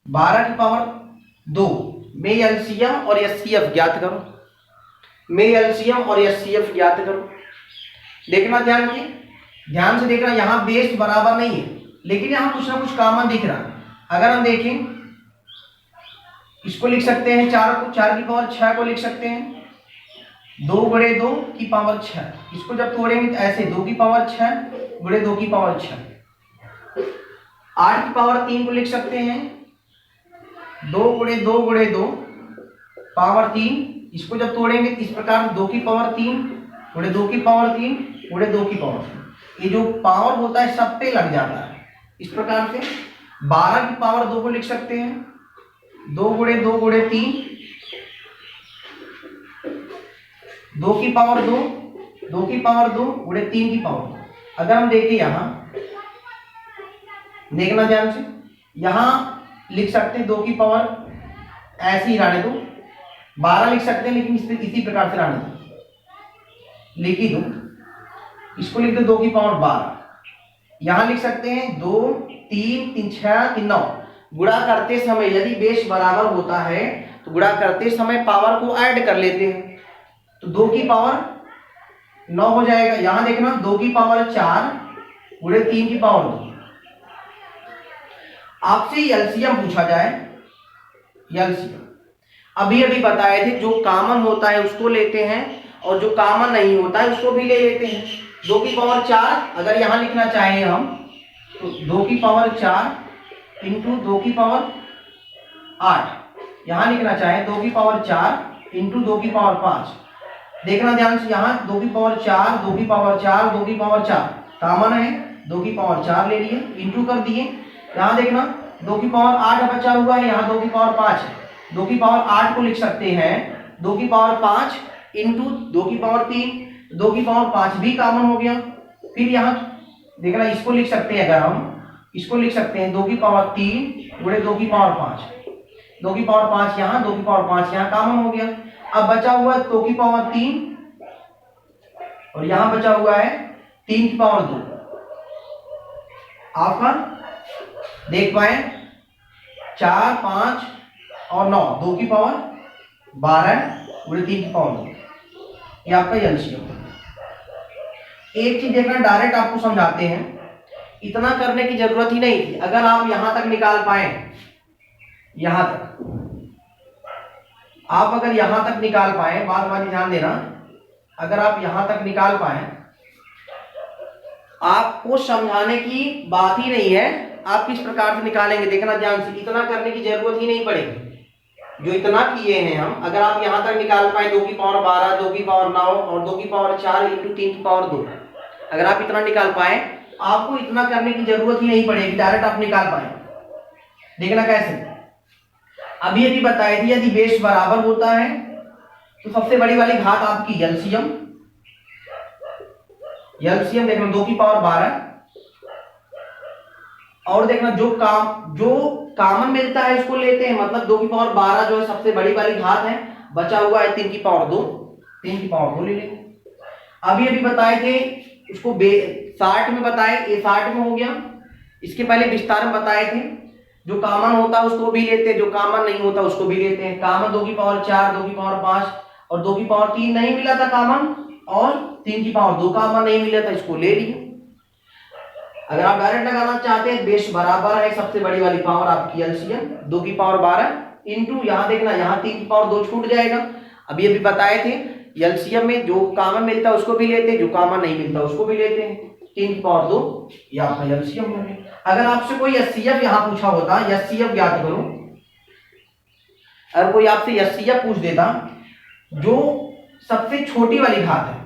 12 की पावर 2 में एलसीएम और एचसीएफ ज्ञात करो, में एलसीएम और एचसीएफ ज्ञात करो। देखना ध्यान से देखना, यहां बेस बराबर नहीं है लेकिन यहां कुछ ना कुछ कॉमन दिख रहा है। अगर हम देखें, इसको लिख सकते हैं 4 की पावर 6 को लिख सकते हैं 2 गुणे 2 की पावर 6, इसको जब तोड़ेंगे तो ऐसे 2 की पावर 6 गुणे 2 की पावर 6। 8 की पावर 3 को लिख सकते हैं 2 गुणे 2 गुणे 2 पावर 3, इसको जब तोड़ेंगे इस प्रकार 2 की पावर 3 गुणे 2 की पावर 3 गुणे 2 की पावर 3। ये जो पावर होता है सब पे लग जाता है। इस प्रकार से 12 की पावर 2 को लिख सकते हैं 2 गुणे 3, 2 की पावर 2 2 की पावर 2 गुणे 3 की पावर 2। अगर हम देखें यहां, देखना ध्यान से, यहां लिख सकते हैं 2 की पावर ऐसे ही रहने दो, 12 लिख सकते हैं लेकिन इसी प्रकार से रहने दो, लिख ही दो, इसको लिख दो 2 की पावर 12। यहां लिख सकते हैं 2 3 3 6 3 9। गुणा करते समय यदि बेस बराबर होता है तो गुणा करते समय पावर को ऐड कर लेते हैं, तो 2 की पावर 9 हो जाएगा। यहां देखना 2 की पावर 4 गुणे 3 की पावर 2। आपसे एलसीएम पूछा जाए, एलसीएम अभी अभी बताए थे, जो कॉमन होता है उसको लेते हैं और जो कॉमन नहीं होता है उसको भी ले लेते हैं। 2 की पावर 4 अगर यहां लिखना चाहें हम तो 2 की पावर 4 इंटू 2 की पावर 8, यहां लिखना चाहें 2 की पावर 4 इंटू 2 की पावर 5। देखना ध्यान से, यहां 2 की पावर 4 2 की पावर 4 2 की पावर 4 कॉमन है, 2 की पावर 4 ले लिए, इंटू कर दिए। यहां देखना 2 की पावर 8 बचा हुआ है, यहां 2 की पावर 5 है, 2 की पावर 8 को लिख सकते हैं 2 की पावर 5 इंटू 2 की पावर 3, 2 की पावर 5 भी कॉमन हो गया। फिर यहां देखना इसको लिख सकते हैं, अगर हम इसको लिख सकते हैं 2 की पावर 3 गुणे 2 की पावर 5, 2 की पावर 5 यहां 2 की पावर 5 यहां कॉमन हो गया। अब बचा हुआ है 2 की पावर 3 और यहां बचा हुआ है 3 की पावर 2। आपका देख पाए 4 5 और 9, 2 की पावर 12 गुणे 3 की पावर 2, ये आपका एलसीएम। एक चीज देखना, डायरेक्ट आपको समझाते हैं, इतना करने की जरूरत ही नहीं थी। अगर आप यहां तक निकाल पाए, यहां तक आप अगर यहां तक निकाल पाए, बात ध्यान देना, अगर आप यहां तक निकाल पाए, आपको समझाने की बात ही नहीं है, आप किस प्रकार से निकालेंगे देखना ध्यान से। इतना करने की जरूरत ही नहीं पड़ेगी, जो इतना किए हैं हम, अगर आप यहां तक निकाल पाए 2 की पावर 12 2 की पावर 9 और 2 की पावर 4 इंटू 3 की पावर 2, अगर आप इतना निकाल पाए आपको इतना करने की जरूरत ही नहीं पड़ेगी, डायरेक्ट आप निकाल पाए। देखना कैसे, अभी अभी बताई थी, यदि बेस बराबर होता है तो सबसे बड़ी वाली घात आपकी एलसीएम, एलसीएम देखना 2 की पावर 12, और देखना जो कॉमन मिलता है उसको लेते हैं, मतलब 2 की पावर 12 जो है सबसे बड़ी वाली घात है, बचा हुआ है 3 की पावर 2, 3 की पावर 2 ले लेंगे। अभी अभी बताए थे उसको 60 में बताए, ये 60 में हो गया। इसके पहले विस्तार में बताए थे, जो कॉमन होता है उसको भी लेते हैं, जो कॉमन नहीं होता उसको भी लेते हैं। कॉमन 2 की पावर 4 2 की पावर 5 और 2 की पावर 3 नहीं मिला था कॉमन, और 3 की पावर 2 कॉमन नहीं मिला था, इसको ले लिए। अगर आप डायरेक्ट लगाना चाहते हैं, बेस बराबर है सबसे बड़ी वाली पावर आपकी एलसीएम 2 की पावर 12 इंटू, यहां देखना यहां 3 की पावर 2 छूट जाएगा। अभी अभी बताए थे एलसीएम में जो कॉमन मिलता है उसको भी लेते हैं, जो कॉमन नहीं मिलता उसको भी लेते हैं। 3 की पावर 2 ये आपका एलसीएम हो गया। अगर आपसे कोई एचसीएफ यहां पूछा होता, एचसीएफ ज्ञात करो, अगर कोई आपसे एचसीएफ पूछ देता जो सबसे छोटी वाली घात है,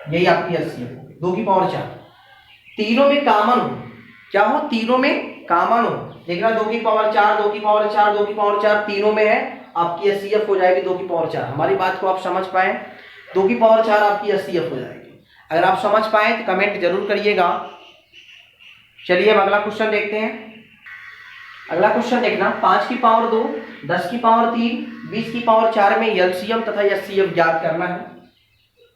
यही आपकी एचसीएफ 2 की पावर 4, तीनों में कॉमन हो, क्या हो, तीनों में कॉमन हो। देखना 2 की पावर 4 2 की पावर 4 2 की पावर 4 तीनों में है, आपकी एचसीएफ हो जाएगी 2 की पावर 4। हमारी बात को आप समझ पाए, 2 की पावर 4 आपकी एचसीएफ हो जाएगी। अगर आप समझ पाए तो कमेंट जरूर करिएगा। चलिए अब अगला क्वेश्चन देखते हैं। अगला क्वेश्चन देखना, 5 की पावर 2 10 की पावर 3 20 की पावर 4 में एलसीएम तथा एचसीएफ ज्ञात करना है।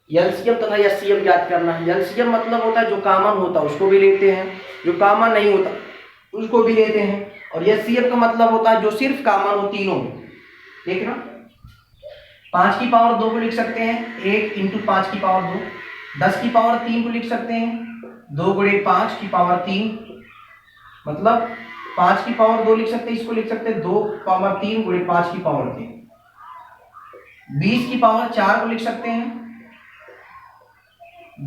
एलसीएम तथा एचसीएफ ज्ञात करना है। एलसीएम मतलब होता है जो कॉमन होता है उसको भी लेते हैं, जो कॉमन नहीं होता उसको भी लेते हैं, और एचसीएफ का मतलब होता है जो सिर्फ कॉमन हो तीनों में। देखना 5 की पावर 2 को लिख सकते हैं 1 इंटू 5 की पावर 2, 10 की पावर 3 को लिख सकते हैं 2 गुणे 5 की पावर 3, मतलब 5 की पावर 2 लिख सकते हैं, इसको लिख सकते हैं 2 पावर 3 गुणे 5 की पावर 3। 20 की पावर 4 को लिख सकते हैं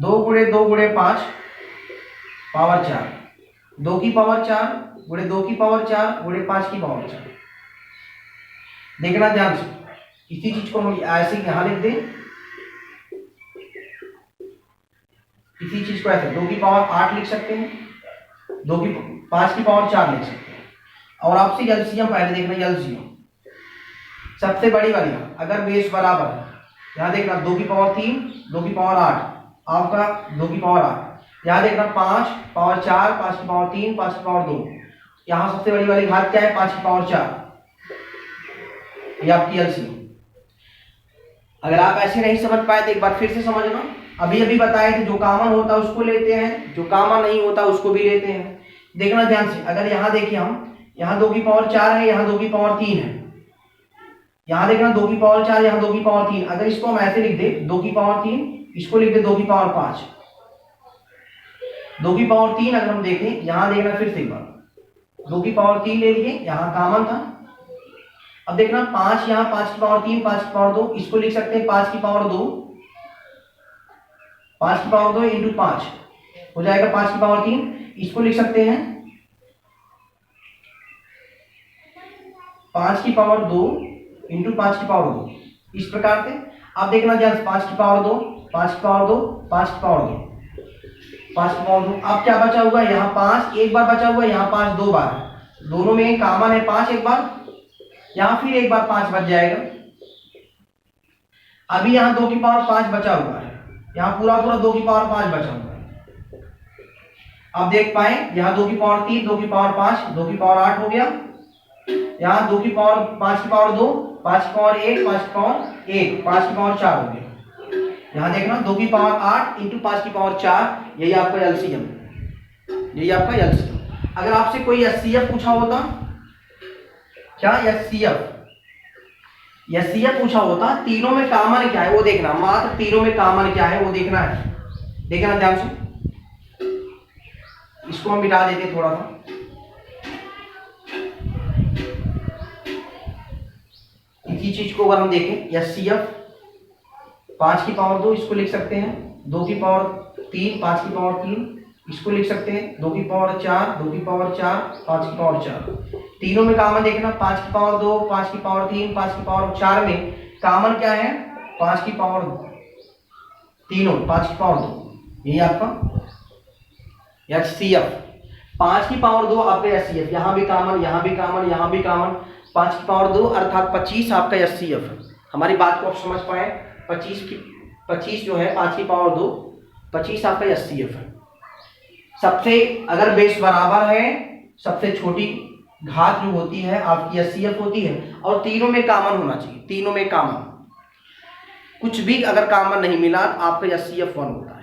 2 गुणे 2 गुणे 5 पावर 4, 2 की पावर 4 गुणे 2 की पावर 4 गुणे 5 की पावर 4। देखना ध्यान से, इसी चीज को हम ऐसे यहां लिख दें, इसी चीज को ऐसे 2 की पावर 8 लिख सकते हैं, 5 की पावर 4 लिख सकते हैं। और आपसे एलसीएम पहले देखना, एलसीएम सबसे बड़ी वाली अगर बेस बराबर है, यहां देखना 2 की पावर 3 2 की पावर 8 आपका 2 की पावर 8, यहां देखना 5 पावर 4 5 की पावर 3 5 की पावर 2, यहां सबसे बड़ी वाली घात क्या है 5 की पावर 4, ये आपकी एलसीएम। अगर आप ऐसे नहीं समझ पाए तो एक बार फिर से समझना, अभी अभी बताए थे जो कॉमन होता है उसको लेते हैं, जो कॉमन नहीं होता उसको भी लेते हैं। देखना ध्यान से, अगर यहां देखिए हम, यहां 2 की पावर 4 है, यहां 2 की पावर 3 है, यहां देखना 2 की पावर 4 यहां 2 की पावर 3, अगर इसको हम ऐसे लिख दे 2 की पावर 3, इसको लिख दे 2 की पावर 5, 2 की पावर 3 अगर हम देखें, यहां देखना फिर से एक बार 2 की पावर 3 ले लिए, यहां कॉमन था। अब देखना 5 यहां 5 की पावर 3 5 की पावर 2, इसको लिख सकते हैं 5 की पावर 2, 5 की पावर 2 इंटू 5 हो जाएगा 5 की पावर 3, इसको लिख सकते हैं 5 की पावर 2 इंटू 5 की पावर 2, इस प्रकार से। अब देखना ध्यान, 5 की पावर 2 5 की पावर 2 5 की पावर 2 5 की पावर 2, अब क्या बचा हुआ यहाँ 5 एक बार बचा हुआ, यहाँ 5 दो बार, दोनों में कॉमन है 5 एक बार, यहाँ फिर एक बार 5 बच जाएगा। अभी यहाँ 2 की पावर 5 बचा हुआ है, यहाँ पूरा 2 की पावर 5 बचा हुआ है। अब देख पाए यहाँ 2 की पावर 3 2 की पावर 5 2 की पावर 8 हो गया, यहाँ 2 की पावर 5 की पावर 2 5 की पावर 1 5 की पावर 1 5 की पावर 4 हो गया। यहाँ देखना 2 की पावर 8 इंटू 5 की पावर 4, यही आपका एलसीएम, यही आपका एलसीएम। अगर आपसे कोई एचसीएफ पूछा होता, क्या एचसीएफ पूछा होता, तीनों में कॉमन क्या है वो देखना, मात्र तीनों में कॉमन क्या है वो देखना है। देखना ध्यान से, इसको हम मिटा देते थोड़ा सा, इसी चीज को अगर हम देखें एचसीएफ 5 की पावर 2 इसको लिख सकते हैं, 2 की पावर 3 5 की पावर 3 इसको लिख सकते हैं, 2 की पावर 4 2 की पावर 4 5 की पावर 4, तीनों में कॉमन देखना 5 की पावर 2 5 की पावर 3 5 की पावर 4 में कॉमन क्या है 5 की पावर तीनों 5 की पावर 2, यही आपका एचसीएफ। 5 की पावर 2 आपका एचसीएफ, यहाँ भी कॉमन यहाँ भी कॉमन यहाँ भी कॉमन, 5 की पावर 2 अर्थात 25 आपका एचसीएफ है। हमारी बात को आप समझ पाए, 25 जो है 5 की पावर 2 25 आपका एचसीएफ है। सबसे अगर बेस बराबर है, सबसे छोटी घात जो होती है आपकी एचसीएफ होती है, और तीनों में कॉमन होना चाहिए, तीनों में कॉमन, कुछ भी अगर कॉमन नहीं मिला आपका एचसीएफ 1 होता है।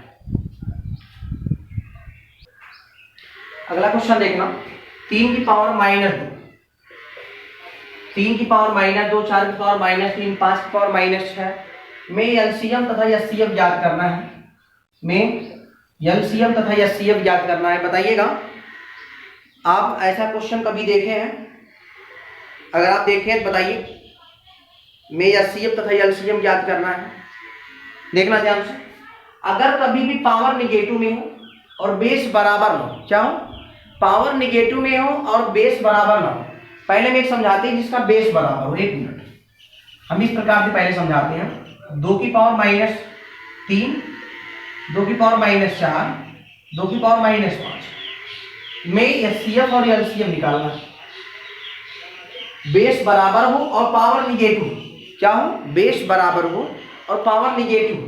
अगला क्वेश्चन देखना, 3 की पावर -2 3 की पावर -2 4 की पावर -3 5 की पावर -6 में एलसीएम तथा एचसीएफ ज्ञात करना है, में एलसीएम तथा एचसीएफ ज्ञात करना है। बताइएगा, आप ऐसा क्वेश्चन कभी देखे हैं? अगर आप देखें तो बताइए, में एचसीएफ तथा एलसीएम ज्ञात करना है। देखना ध्यान से, अगर कभी भी पावर निगेटिव में हो और बेस बराबर ना हो, क्या हो, पावर निगेटिव में हो और बेस बराबर ना हो, पहले में एक समझाते हैं जिसका बेस बराबर हो, 1 मिनट हम इस प्रकार से पहले समझाते हैं। 2 की पावर -3 2 की पावर -4 2 की पावर -5 में एचसीएफ और एलसीएम निकालना है। बेस बराबर हो और पावर निगेटिव हो, क्या हो, बेस बराबर हो और पावर निगेटिव हो।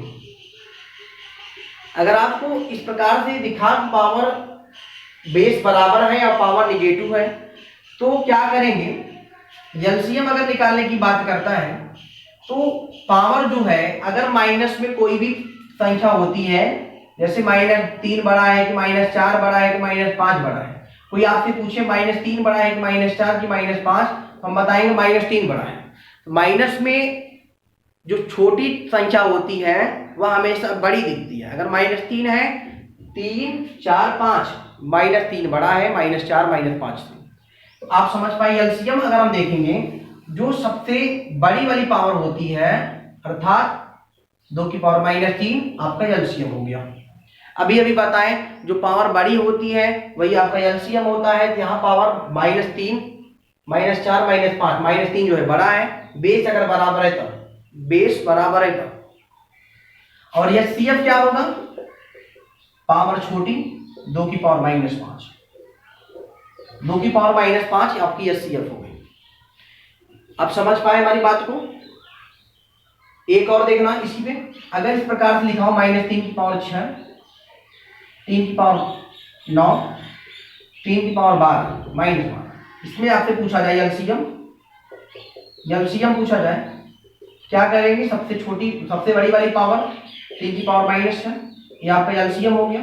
अगर आपको इस प्रकार से दिखा पावर बेस बराबर है और पावर निगेटिव है, तो क्या करेंगे, एलसीएम अगर निकालने की बात करता है तो पावर जो है अगर माइनस में कोई भी संख्या होती है, जैसे -3 बड़ा है कि -4 बड़ा है कि -5 बड़ा है, कोई आपसे पूछे -3 बड़ा है कि -4 कि -5, हम बताएंगे -3 बड़ा है। माइनस में जो छोटी संख्या होती है वह हमेशा बड़ी दिखती है। अगर -3 है, 3 4 5, -3 बड़ा है, -4 -5 से। तो आप समझ पाए एलसीएम अगर हम देखेंगे, जो सबसे बड़ी वाली पावर होती है अर्थात 2⁻³ आपका एलसीएम हो गया। अभी अभी बताएं जो पावर बड़ी होती है वही आपका एलसीएम होता है। यहाँ पावर -3, -4, -5, -3 जो है बड़ा है, बेस अगर बराबर है तब, बेस बराबर है तब। और एचसीएफ क्या होगा? पावर छोटी 2⁻⁻5, 2⁻⁻5 आपकी एचसीएफ हो गई। अब समझ पाए हमारी बात को? एक और देखना इसी पे, अगर इस प्रकार से लिखा हो -3⁶, 3⁻9, 3⁻12, -1, इसमें आपसे पूछा जाए एलसीएम, एलसीएम पूछा जाए, क्या करेंगे? सबसे छोटी सबसे बड़ी वाली पावर 3⁻⁻6, ये आपका एलसीएम हो गया,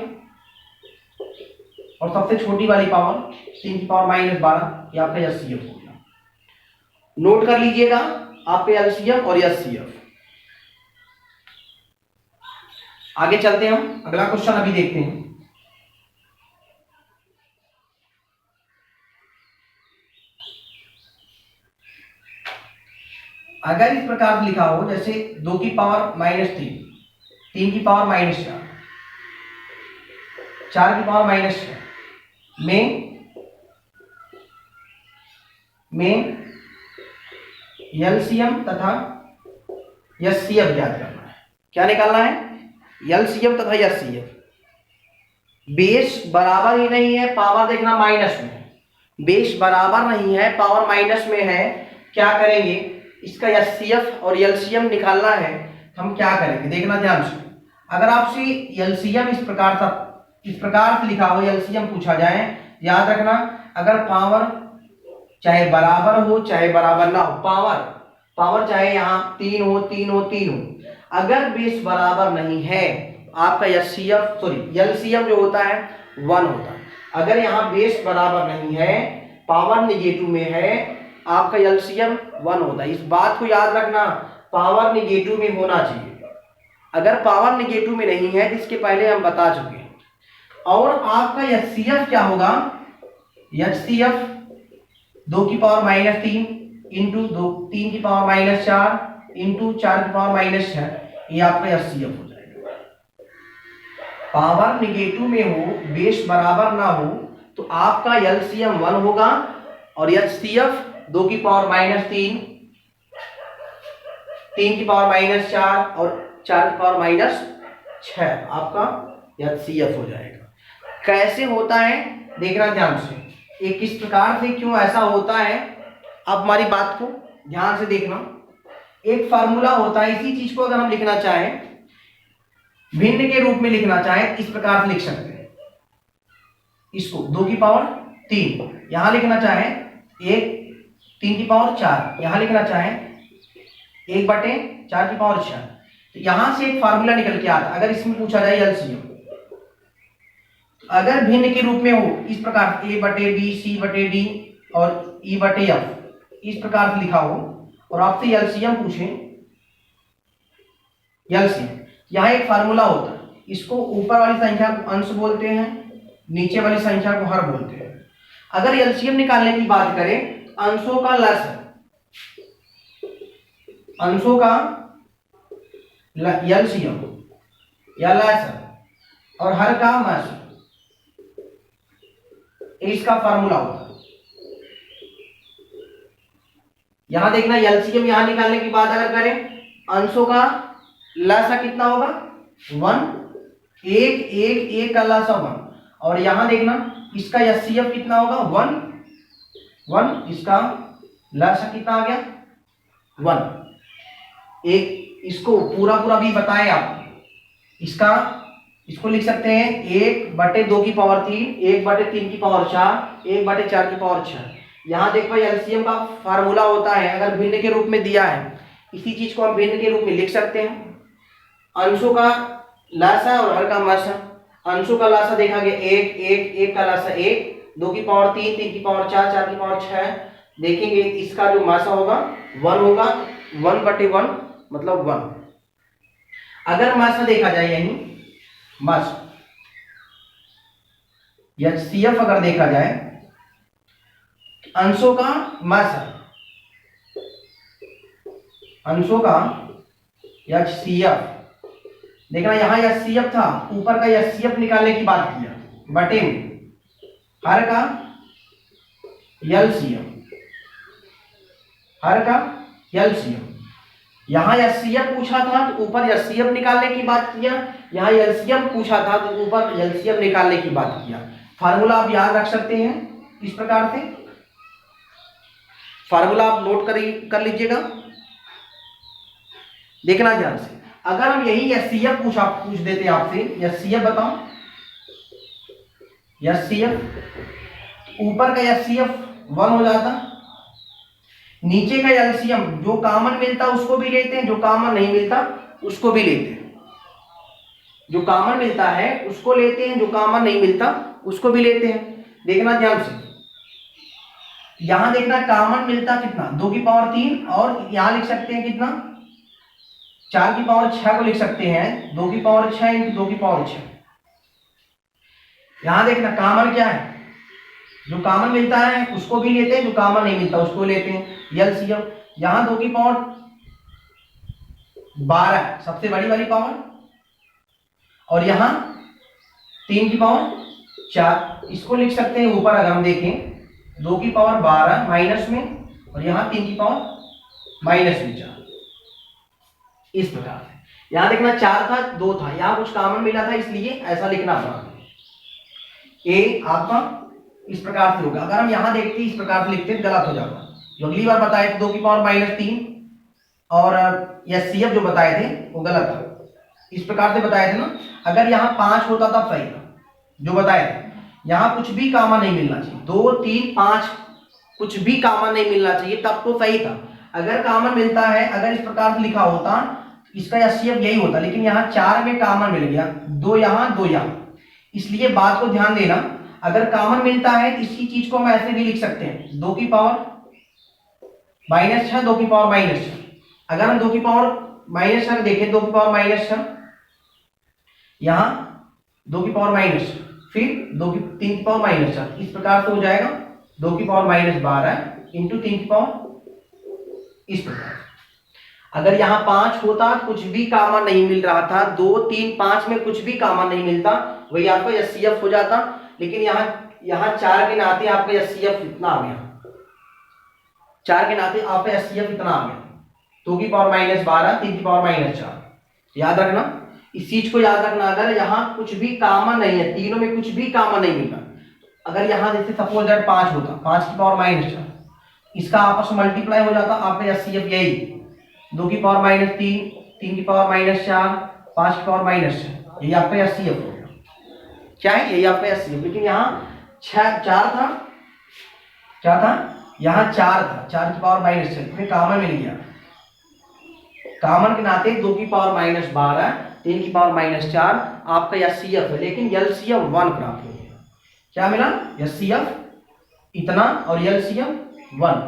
और सबसे छोटी वाली पावर 3⁻12, ये आपका एचसीएफ हो गया। नोट कर लीजिएगा आपके एलसीएम और एचसीएफ। आगे चलते हैं, हम अगला क्वेश्चन अभी देखते हैं। अगर इस प्रकार लिखा हो जैसे 2⁻−3, 3⁻−4, 4⁻−6 में एलसीएम तथा एचसीएफ ज्ञात करना है। क्या निकालना है? एलसीएम तथा एचसीएफ। बेस बराबर ही नहीं है, पावर देखना माइनस में है, बेस बराबर नहीं है, पावर माइनस में है। क्या करेंगे? इसका एचसीएफ और एलसीएम निकालना है, हम क्या करेंगे देखना ध्यान से। अगर आपसे एलसीएम इस प्रकार से लिखा हो, एलसीएम पूछा जाए, याद रखना अगर पावर चाहे बराबर हो चाहे बराबर ना हो, पावर चाहे यहाँ 3 हो, 3 हो, 3 हो, अगर बेस बराबर नहीं है आपका एलसीएम जो होता है 1 होता है। अगर यहाँ बेस बराबर नहीं है, पावर नेगेटिव में है, आपका एलसीएम 1 होता है। इस बात को याद रखना, पावर नेगेटिव में होना चाहिए। अगर पावर नेगेटिव में नहीं है, जिसके पहले हम बता चुके हैं। और आपका एचसीएफ क्या होगा? एचसीएफ 2⁻³ इंटू 3⁻⁻4 इंटू 4⁻⁻6, ये आपका एचसीएफ हो जाएगा। पावर नेगेटिव में हो, बेस बराबर ना हो, तो आपका एलसीएम 1 होगा और एचसीएफ 2⁻³ 3⁻⁻4 और 4⁻⁻6 आपका एचसीएफ हो जाएगा। कैसे होता है देखना ध्यान से, ये किस प्रकार से क्यों ऐसा होता है, आप हमारी बात को ध्यान से देखना। एक फार्मूला होता है, इसी चीज को अगर हम लिखना चाहें, भिन्न के रूप में लिखना चाहें, इस प्रकार से लिख सकते हैं इसको। 2⁻3 यहां लिखना चाहें, 3⁻4 यहां लिखना चाहें, 1/4⁶। तो यहां से एक फार्मूला निकल के आता। अगर इसमें पूछा जाए एलसीएम, अगर भिन्न के रूप में हो, इस प्रकार A/B, C/D और E/F, इस प्रकार से लिखा हो, और आपसे एलसीएम पूछे, एलसीएम यहाँ एक फार्मूला होता है, इसको ऊपर वाली संख्या को अंश बोलते हैं, नीचे वाली संख्या को हर बोलते हैं। अगर एलसीएम निकालने की बात करें, अंशों का लसागु, अंशों का एलसीएम या लसागु और हर का मसागु, इसका फार्मूला होता है। यहां देखना, एलसीएम यहां निकालने की बात अगर करें, अंशों का लसागु कितना होगा? 1, 1 का लसागु 1, और यहां देखना इसका एचसीएफ कितना होगा? 1, इसका लसागु कितना आ गया? 1। इसको पूरा भी बताएं आप, इसको लिख सकते हैं 1/2⁻3, 1/3⁻4, 1/4⁻6। यहाँ देखो एलसीएम का फार्मूला होता है, अगर भिन्न के रूप में दिया है, इसी चीज को हम भिन्न के रूप में लिख सकते हैं। अंशों का लसागु और हर का मसागु। अंशों का लसागु देखा गया 1 का लसागु 1, 2⁻3, 3⁻4, 4⁻6। देखेंगे इसका जो मसागु होगा 1 होगा, 1/1 मतलब 1। अगर मसागु देखा जाए, यानी मसागु एचसीएफ अगर देखा जाए, अंशों का मसागु, अंशों का HCF। देखना यहाँ HCF था, ऊपर का HCF निकालने की बात किया, बटे हर का LCM, हर का LCM। यहाँ HCF पूछा था तो ऊपर HCF निकालने की बात किया, यहाँ LCM पूछा था तो ऊपर LCM निकालने की बात किया। फार्मूला आप याद रख सकते हैं इस प्रकार से, फार्मूला आप नोट कर लीजिएगा। देखना ध्यान से, अगर हम यही HCF पूछ देते आपसे, HCF बताओ, HCF, ऊपर का HCF 1 हो जाता, नीचे का LCM जो कॉमन मिलता उसको भी लेते हैं, जो कॉमन नहीं मिलता उसको भी लेते हैं। जो कॉमन मिलता है उसको लेते हैं, जो कॉमन नहीं मिलता उसको भी लेते हैं। देखना ध्यान से, यहां देखना कॉमन मिलता कितना, 2 की पावर 3, और यहां लिख सकते हैं कितना, 4 की पावर 6 को लिख सकते हैं 2 की पावर 6 इंटू 2 की पावर 6। यहां देखना कॉमन क्या है, जो कॉमन मिलता है उसको भी लेते हैं, जो कॉमन नहीं मिलता उसको लेते हैं, LCM। यहां 2 की पावर 12 सबसे बड़ी वाली पावर, और यहां 3 की पावर 4, इसको लिख सकते हैं ऊपर अगर हम देखें 2 की पावर 12 माइनस में, और यहां 3 की पावर माइनस में 4, इस प्रकार से। यहां देखना 4 था 2 था, यहां कुछ कॉमन मिला था इसलिए ऐसा लिखना पड़ा। ए आपका इस प्रकार से होगा। अगर हम यहां देखते इस प्रकार से लिखते गलत हो जाता। जो अगली बार बताए थे 2 की पावर -3 और HCF जो बताए थे वो गलत था, इस प्रकार से बताए थे ना। अगर यहाँ 5 होता तब सही था, जो बताए थे। यहाँ कुछ भी कॉमन नहीं मिलना चाहिए, 2 3 5 कुछ भी कॉमन नहीं मिलना चाहिए तब तो सही था। अगर कॉमन मिलता है, अगर इस प्रकार से लिखा होता इसका HCF यही होता, लेकिन यहाँ 4 में कॉमन मिल गया, 2 यहाँ 2 यहाँ, इसलिए बात को ध्यान देना। अगर कॉमन मिलता है इसी चीज को हम ऐसे भी लिख सकते हैं 2 की पावर -6 2 की पावर -6। अगर हम 2 की पावर -6 देखें, 2 की पावर -6, यहां 2 की पावर -6, फिर 3 की पावर -4, इस प्रकार से हो जाएगा 2 की पावर -12 इंटू 3 की पावर, इस प्रकार। अगर यहाँ 5 होता कुछ भी कॉमन नहीं मिल रहा था, 2 3 5 में कुछ भी कॉमन नहीं मिलता, वही आपका HCF हो जाता। लेकिन यहाँ 4 के नाते आपका HCF इतना आ गया, 4 के नाते आपका HCF इतना आ गया, 2 की पावर -12 3 की पावर -4। याद रखना, इस चीज को याद रखना। अगर यहाँ कुछ भी कॉमन नहीं है, तीनों में कुछ भी कॉमन नहीं मिलता, अगर यहाँ जैसे सपोज दैट 5 होता, 5 की पावर -4, इसका आपस में मल्टीप्लाई हो जाता, आपका HCF यही 2 की पावर -3 3 की पावर -4 5 की पावर -6, यही आपका HCF हो गया। क्या है, यही आपका HCF। लेकिन यहाँ 4 था, क्या था, यहाँ 4 था, 4 की पावर -6, इसमें कॉमन मिल गया, कॉमन के नाते 2 की पावर -12 3 की पावर -4 आपका HCF है। लेकिन LCM 1 प्राप्त हो गया। क्या मिला, HCF इतना और LCM 1।